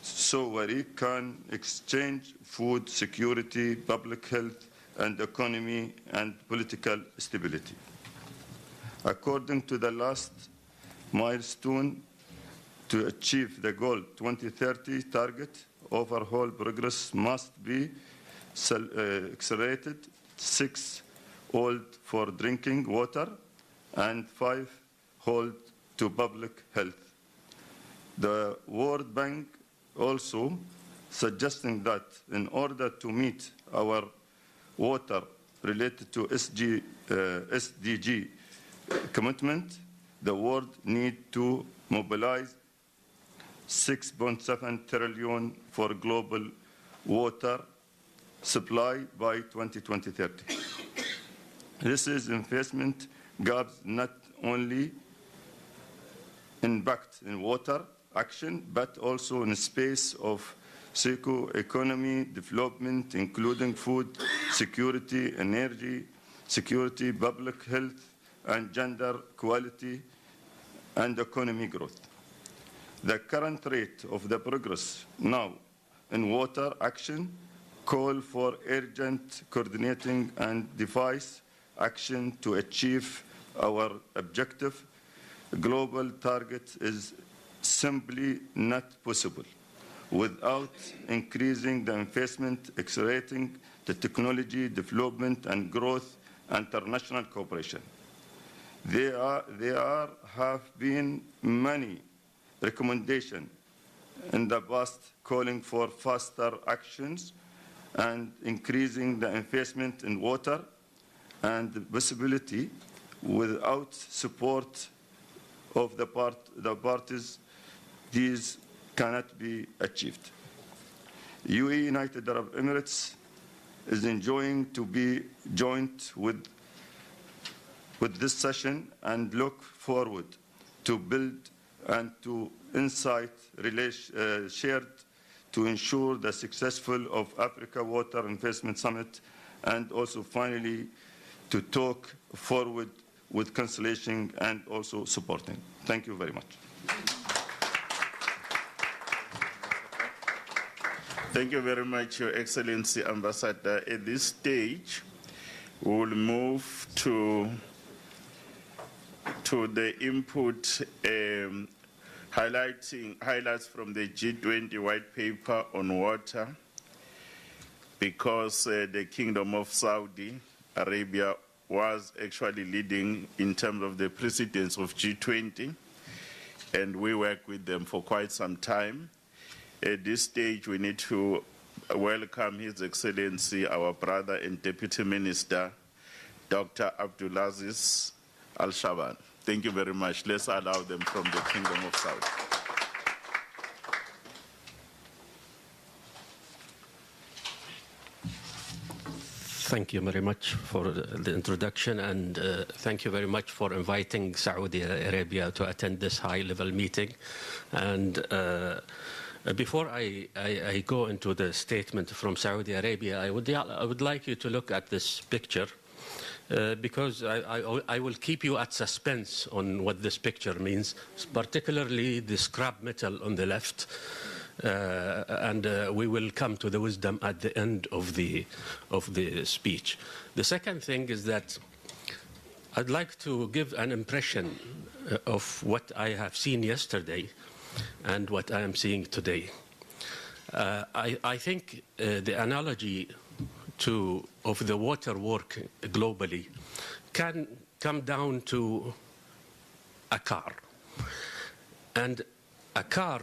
so we can exchange food security, public health, and economy and political stability. According to the last milestone to achieve the goal 2030 target, overall progress must be accelerated, 6-fold for drinking water and 5-fold to public health. The World Bank also suggesting that in order to meet our water related to SDG commitment, the world need to mobilize 6.7 trillion for global water supply by 2030. This is investment gaps not only impact in water action, but also in space of socio-economy development, including food security, energy security, public health, and gender equality, and economy growth. The current rate of the progress now in water action call for urgent coordinating and device action to achieve our objective. Global target is simply not possible without increasing the investment, accelerating the technology development and growth, international cooperation. There have been many recommendations in the past calling for faster actions and increasing the investment in water and visibility. Without support of the parties, these cannot be achieved. UAE United Arab Emirates is enjoying to be joined with this session and look forward to build and to insight shared to ensure the successful of Africa Water Investment Summit, and also finally to talk forward with conciliation and also supporting. Thank you very much. Thank you very much, Your Excellency Ambassador. At this stage, we will move to the input highlights from the G20 white paper on water, because the Kingdom of Saudi Arabia was actually leading in terms of the precedence of G20, and we worked with them for quite some time. At this stage, we need to welcome His Excellency, our brother and Deputy Minister, Dr. Abdulaziz Al-Shaban. Thank you very much. Let's allow them from the Kingdom of Saudi. Thank you very much for the introduction, and thank you very much for inviting Saudi Arabia to attend this high-level meeting. And before I go into the statement from Saudi Arabia, I would like you to look at this picture, because I will keep you at suspense on what this picture means, particularly the scrap metal on the left. And we will come to the wisdom at the end of the speech. The second thing is that I'd like to give an impression of what I have seen yesterday and what I am seeing today. I think the analogy of the water work globally can come down to a car. And a car,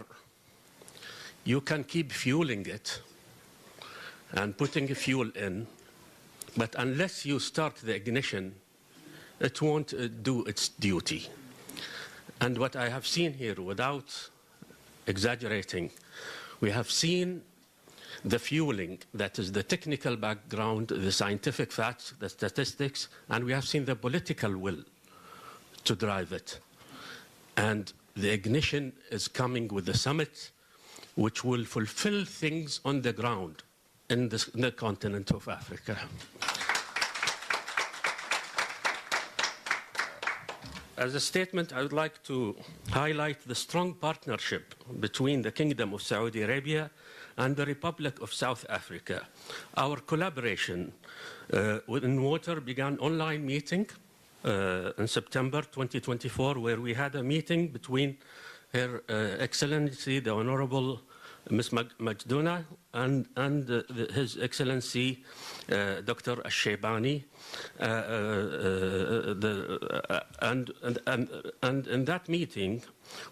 you can keep fueling it and putting fuel in, but unless you start the ignition, it won't do its duty. And what I have seen here, without exaggerating, we have seen the fueling, that is the technical background, the scientific facts, the statistics, and we have seen the political will to drive it. And the ignition is coming with the summit, which will fulfill things on the ground in the continent of Africa. As a statement, I would like to highlight the strong partnership between the Kingdom of Saudi Arabia and the Republic of South Africa. Our collaboration in water began online meeting in September 2024, where we had a meeting between Her Excellency, the Honorable Ms. Majdouna, and His Excellency, Dr. Al-Shaybani. And in that meeting,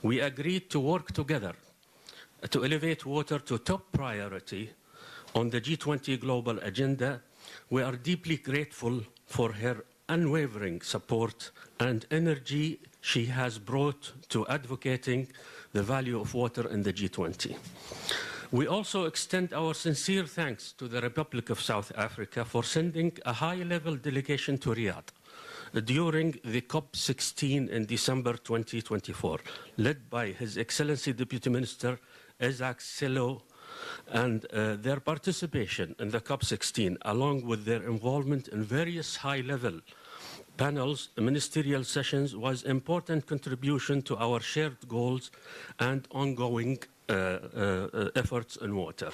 we agreed to work together to elevate water to top priority on the G20 global agenda. We are deeply grateful for her unwavering support and energy she has brought to advocating the value of water in the G20. We also extend our sincere thanks to the Republic of South Africa for sending a high-level delegation to Riyadh during the COP16 in December 2024, led by His Excellency Deputy Minister Isaac Selo, and their participation in the COP16, along with their involvement in various high-level panels, ministerial sessions was important contribution to our shared goals and ongoing efforts in water.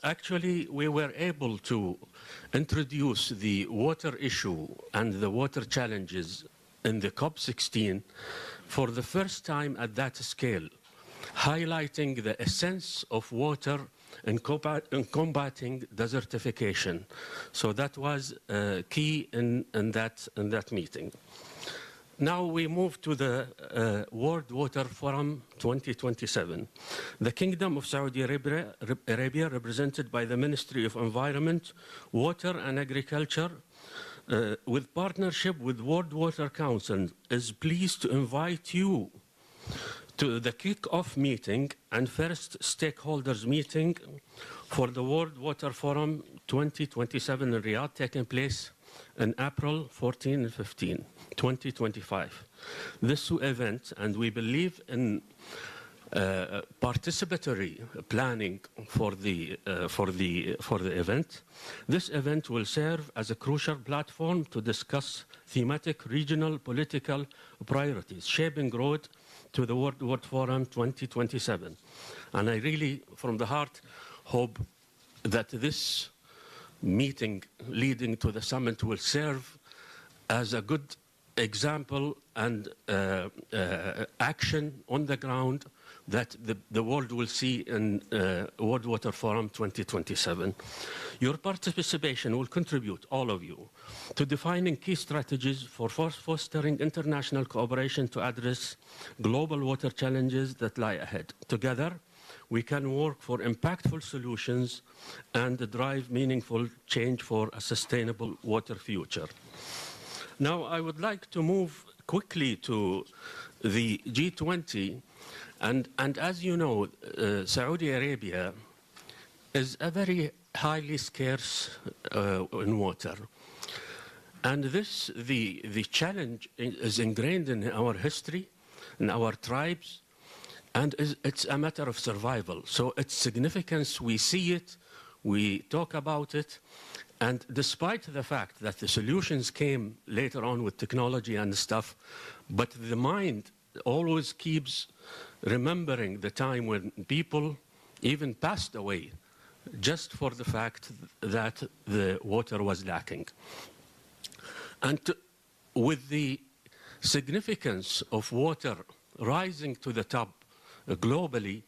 Actually, we were able to introduce the water issue and the water challenges in the COP16 for the first time at that scale, highlighting the essence of water in combating desertification. So that was key in that meeting. Now we move to the World Water Forum 2027. The Kingdom of Saudi Arabia, represented by the Ministry of Environment, Water and Agriculture, with partnership with World Water Council, is pleased to invite you to the kick-off meeting and first stakeholders meeting for the World Water Forum 2027 in Riyadh, taking place in April 14 and 15, 2025. This event, and we believe in participatory planning for the event. This event will serve as a crucial platform to discuss thematic regional political priorities, shaping road to the World Water Forum 2027. And I really, from the heart, hope that this meeting leading to the summit will serve as a good example and action on the ground that the world will see in World Water Forum 2027. Your participation will contribute, all of you, to defining key strategies for fostering international cooperation to address global water challenges that lie ahead. Together, we can work for impactful solutions and drive meaningful change for a sustainable water future. Now, I would like to move quickly to the G20. And as you know, Saudi Arabia is a very highly scarce in water. And the challenge is ingrained in our history, in our tribes, and it's a matter of survival. So its significance, we see it, we talk about it, and despite the fact that the solutions came later on with technology and stuff, but the mind always keeps remembering the time when people even passed away just for the fact that the water was lacking. And with the significance of water rising to the top globally,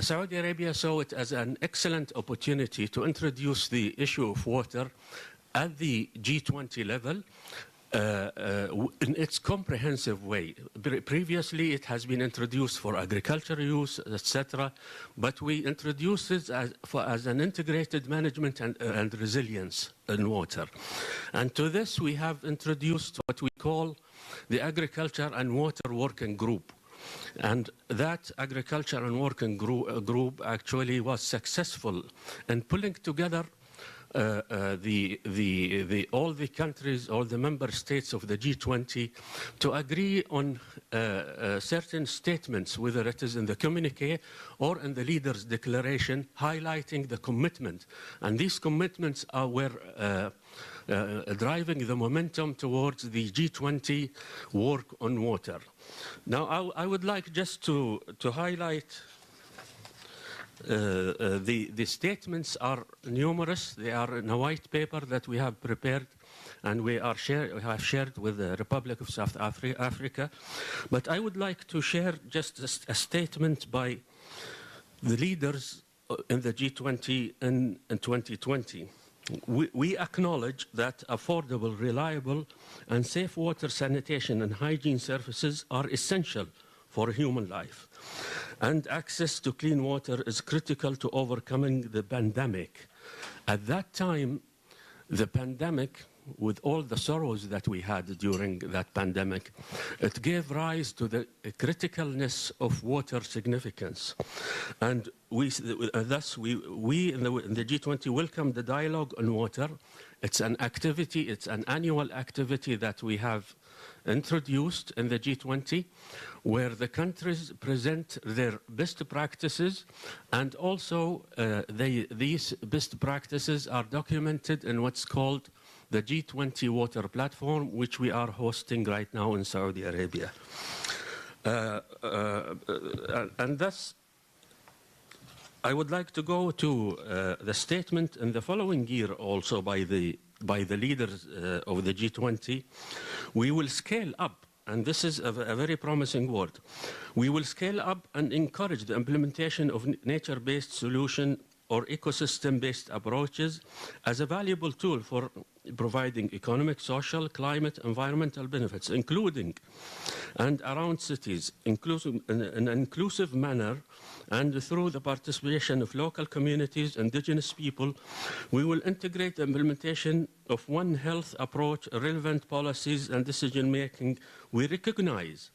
Saudi Arabia saw it as an excellent opportunity to introduce the issue of water at the G20 level in its comprehensive way. Previously, it has been introduced for agricultural use, etc., but we introduced it as an integrated management and resilience in water. And to this, we have introduced what we call the Agriculture and Water Working Group. And that Agriculture and Working Group actually was successful in pulling together all the countries, all the member states of the G20 to agree on certain statements, whether it is in the communique or in the leaders' declaration, highlighting the commitment. And these commitments were driving the momentum towards the G20 work on water. Now, I would like just to highlight the statements are numerous. They are in a white paper that we have prepared and we have shared with the Republic of South Africa. But I would like to share just a statement by the leaders in the G20 in 2020. We acknowledge that affordable, reliable, and safe water, sanitation, and hygiene services are essential for human life. And access to clean water is critical to overcoming the pandemic. At that time, the pandemic, with all the sorrows that we had during that pandemic, it gave rise to the criticalness of water significance. And thus, we in the G20 welcome the dialogue on water. It's an activity, it's an annual activity that we have introduced in the G20, where the countries present their best practices, and also these best practices are documented in what's called the G20 Water Platform, which we are hosting right now in Saudi Arabia. And thus, I would like to go to the statement in the following year also by the leaders of the G20. We will scale up, and this is a very promising word. We will scale up and encourage the implementation of nature-based solution or ecosystem-based approaches as a valuable tool for providing economic, social, climate, environmental benefits, including and around cities, in an inclusive manner, and through the participation of local communities, indigenous people. We will integrate the implementation of One Health approach, relevant policies and decision-making. We recognize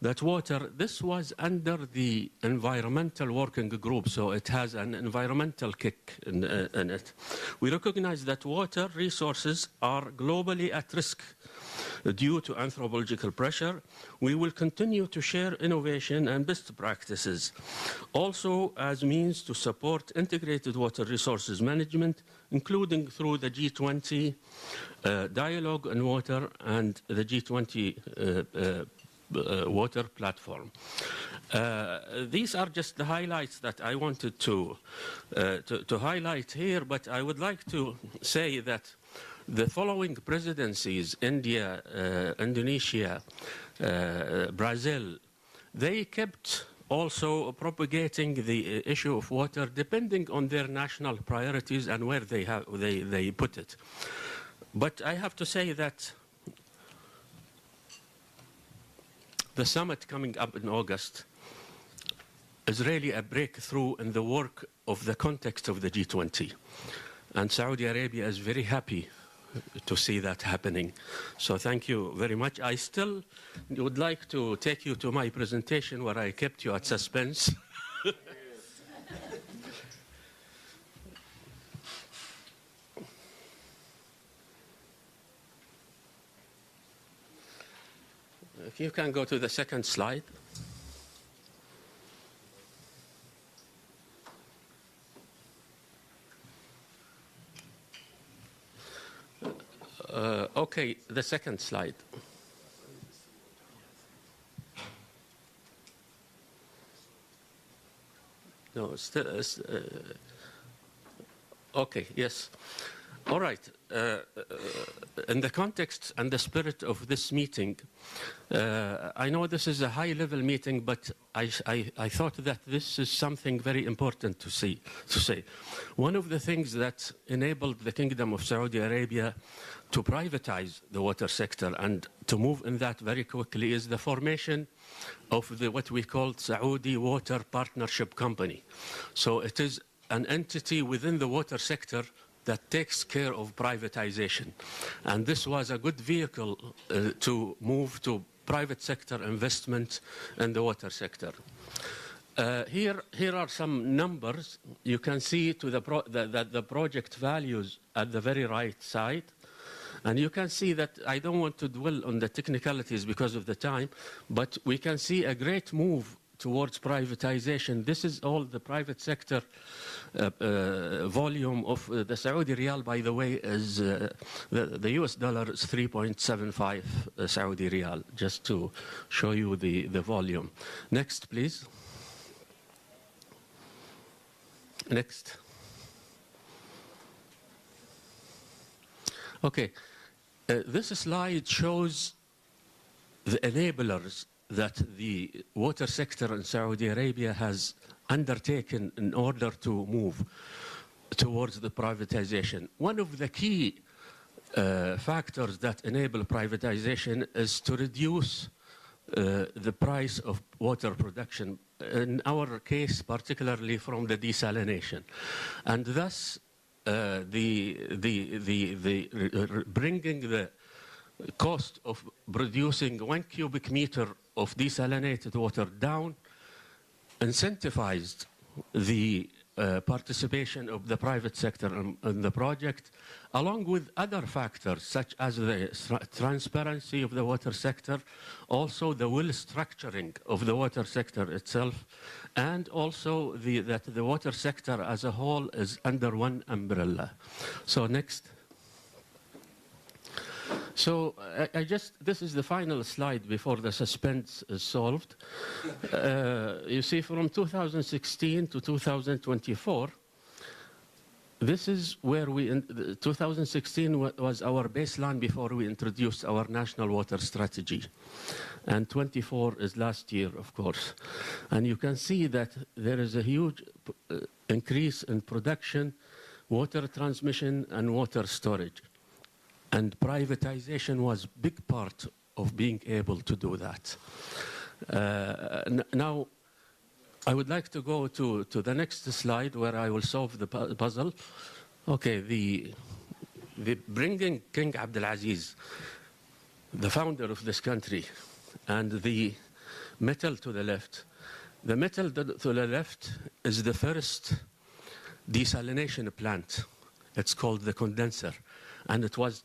that water, this was under the environmental working group, so it has an environmental kick in it. We recognize that water resources are globally at risk due to anthropological pressure. We will continue to share innovation and best practices, also as means to support integrated water resources management, including through the G20 dialogue on water and the G20 water platform. These are just the highlights that I wanted to highlight here, but I would like to say that the following presidencies, India, Indonesia, Brazil, they kept also propagating the issue of water depending on their national priorities and where they put it. But I have to say that the summit coming up in August is really a breakthrough in the work of the context of the G20. And Saudi Arabia is very happy to see that happening. So thank you very much. I still would like to take you to my presentation where I kept you at suspense. If you can go to the second slide. Okay, the second slide. No, still, okay, yes. All right. In the context and the spirit of this meeting, I know this is a high-level meeting, but I thought that this is something very important to say. One of the things that enabled the Kingdom of Saudi Arabia to privatize the water sector and to move in that very quickly is the formation of what we call Saudi Water Partnership Company. So it is an entity within the water sector that takes care of privatization. And this was a good vehicle to move to private sector investment in the water sector. Here are some numbers. You can see to the project values at the very right side. And you can see that I don't want to dwell on the technicalities because of the time, but we can see a great move towards privatization. This is all the private sector volume of the Saudi Riyal, by the way, is the US dollar is 3.75 Saudi Riyal, just to show you the volume. Next, please. Next. Okay. This slide shows the enablers that the water sector in Saudi Arabia has undertaken in order to move towards the privatization. One of the key factors that enable privatization is to reduce the price of water production, in our case particularly from the desalination, and thus bringing the cost of producing 1 cubic meter of desalinated water down incentivized the participation of the private sector in the project, along with other factors such as the transparency of the water sector, also the will structuring of the water sector itself, and also that the water sector as a whole is under one umbrella. So next. So this is the final slide before the suspense is solved. You see, from 2016 to 2024, this is where 2016 was our baseline before we introduced our national water strategy. And 24 is last year, of course. And you can see that there is a huge increase in production, water transmission, and water storage. And privatization was a big part of being able to do that. Now, I would like to go to the next slide where I will solve the puzzle. Okay, the bringing King Abdulaziz, the founder of this country, and the metal to the left. The metal to the left is the first desalination plant. It's called the condenser. And it was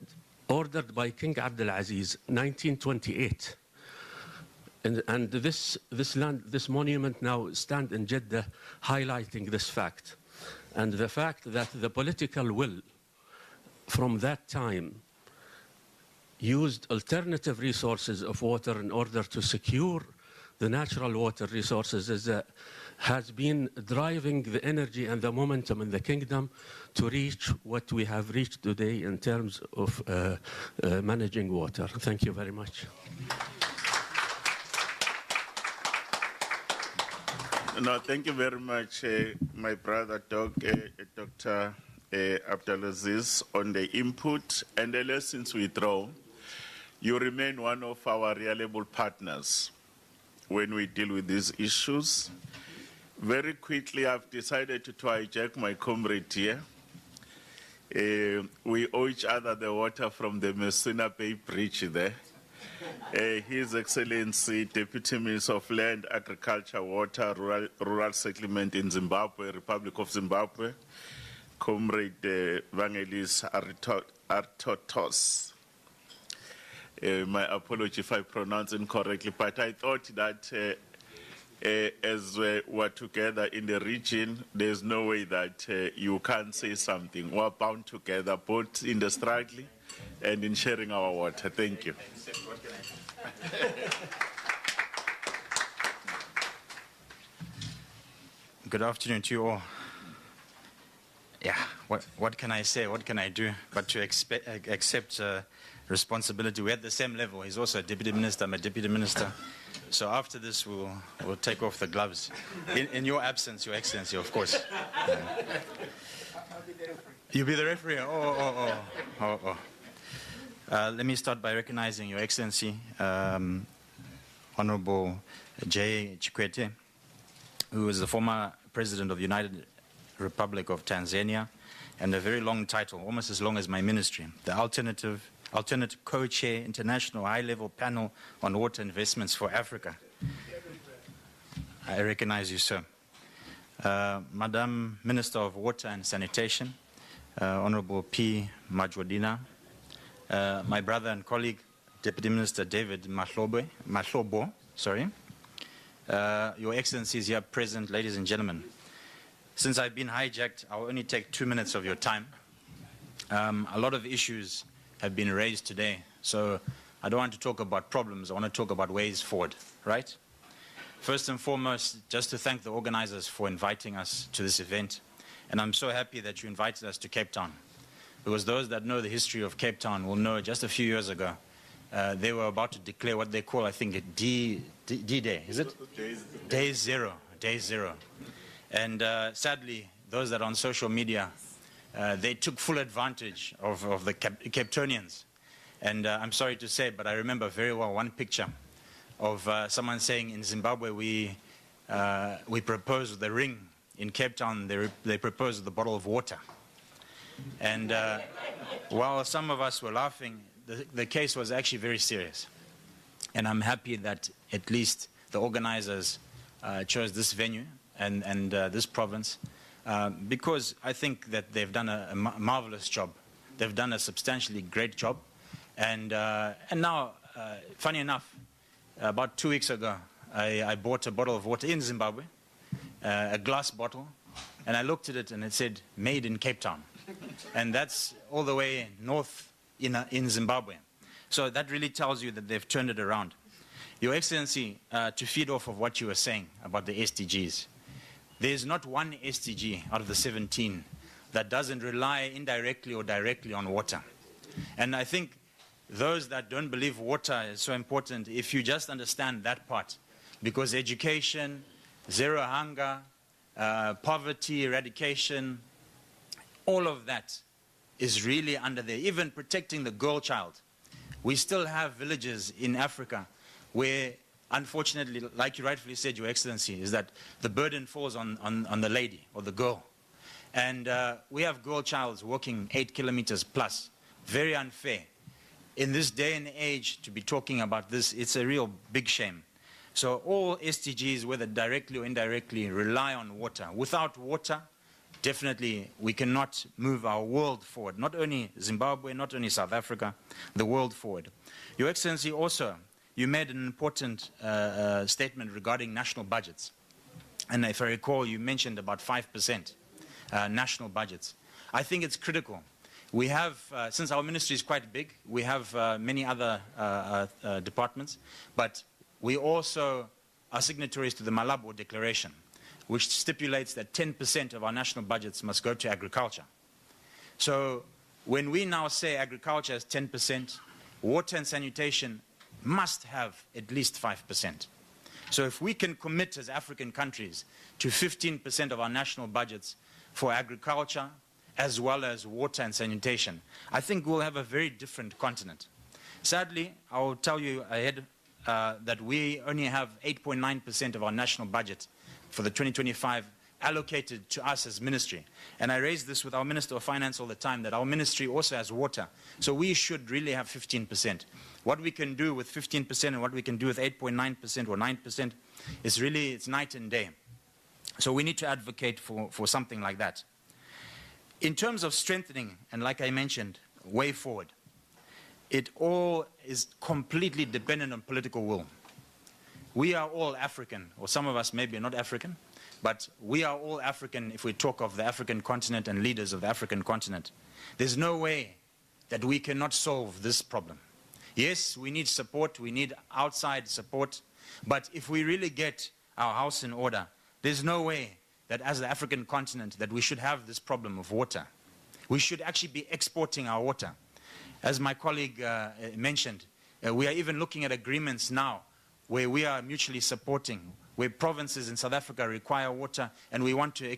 ordered by King Abdulaziz, 1928. And this monument now stands in Jeddah, highlighting this fact. And the fact that the political will from that time used alternative resources of water in order to secure the natural water resources has been driving the energy and the momentum in the kingdom to reach what we have reached today in terms of managing water. Thank you very much. No, thank you very much, my brother, Dr. Abdulaziz, on the input and the lessons we draw. You remain one of our reliable partners when we deal with these issues. Very quickly, I've decided to hijack my comrade here. We owe each other the water from the Messina Bay Bridge there. His Excellency, Deputy Minister of Land, Agriculture, Water, Rural Settlement in Zimbabwe, Republic of Zimbabwe, Comrade Vangelis Artotos. My apology if I pronounce incorrectly, but I thought that as we're together in the region, there's no way that you can't say something. We're bound together, both in the struggle and in sharing our water. Thank you. Good afternoon to you all. Yeah, what can I say? What can I do but to accept responsibility? We're at the same level. He's also a deputy minister. I'm a deputy minister. So after this, we'll take off the gloves. In your absence, Your Excellency, of course. You'll be the referee. Oh. Let me start by recognizing Your Excellency, Honorable J. Chikwete, who is the former President of the United Republic of Tanzania, and a very long title, almost as long as my ministry, the alternate co-chair International High-Level Panel on Water Investments for Africa. I recognize you, sir. Madam Minister of Water and Sanitation, Honorable P. Majwadina, my brother and colleague, Deputy Minister David Mahlobo, sorry. Your Excellencies here present, ladies and gentlemen. Since I've been hijacked, I'll only take 2 minutes of your time. A lot of issues have been raised today, so I don't want to talk about problems, I want to talk about ways forward, right? First and foremost, just to thank the organizers for inviting us to this event. And I'm so happy that you invited us to Cape Town, because those that know the history of Cape Town will know just a few years ago, they were about to declare what they call, I think, D-Day, is it? Day zero. And sadly, those that are on social media, they took full advantage of the Cape Townians. And I'm sorry to say, but I remember very well one picture of someone saying in Zimbabwe, we proposed the ring. In Cape Town, they proposed the bottle of water. And while some of us were laughing, the case was actually very serious. And I'm happy that at least the organizers chose this venue and this province, because I think that they've done a marvelous job. They've done a substantially great job. And now, funny enough, about 2 weeks ago, I bought a bottle of water in Zimbabwe, a glass bottle, and I looked at it and it said, made in Cape Town. And that's all the way north in Zimbabwe. So that really tells you that they've turned it around. Your Excellency, to feed off of what you were saying about the SDGs, there's not one SDG out of the 17 that doesn't rely indirectly or directly on water. And I think those that don't believe water is so important, if you just understand that part, because education, zero hunger, poverty eradication, all of that is really under there. Even protecting the girl child. We still have villages in Africa where, unfortunately, like you rightfully said, Your Excellency, is that the burden falls on the lady or the girl. And we have girl childs walking 8 kilometers plus. Very unfair. In this day and age, to be talking about this, it's a real big shame. So all SDGs, whether directly or indirectly, rely on water. Without water, definitely we cannot move our world forward. Not only Zimbabwe, not only South Africa, the world forward. Your Excellency, also, you made an important statement regarding national budgets. And if I recall, you mentioned about 5% national budgets. I think it's critical. We have, since our ministry is quite big, we have many other departments, but we also are signatories to the Malabo Declaration, which stipulates that 10% of our national budgets must go to agriculture. So when we now say agriculture is 10%, water and sanitation must have at least 5%. So if we can commit as African countries to 15% of our national budgets for agriculture, as well as water and sanitation, I think we'll have a very different continent. Sadly, I will tell you ahead that we only have 8.9% of our national budget for the 2025 allocated to us as ministry. And I raise this with our Minister of Finance all the time, that our ministry also has water. So we should really have 15%. What we can do with 15% and what we can do with 8.9% or 9% is really, it's night and day. So we need to advocate for something like that. In terms of strengthening, and like I mentioned, way forward, it all is completely dependent on political will. We are all African, or some of us maybe not African, but we are all African if we talk of the African continent and leaders of the African continent. There's no way that we cannot solve this problem. Yes, we need support, we need outside support, but if we really get our house in order, there's no way that as the African continent that we should have this problem of water. We should actually be exporting our water. As my colleague mentioned, we are even looking at agreements now where we are mutually supporting, where provinces in South Africa require water and we want to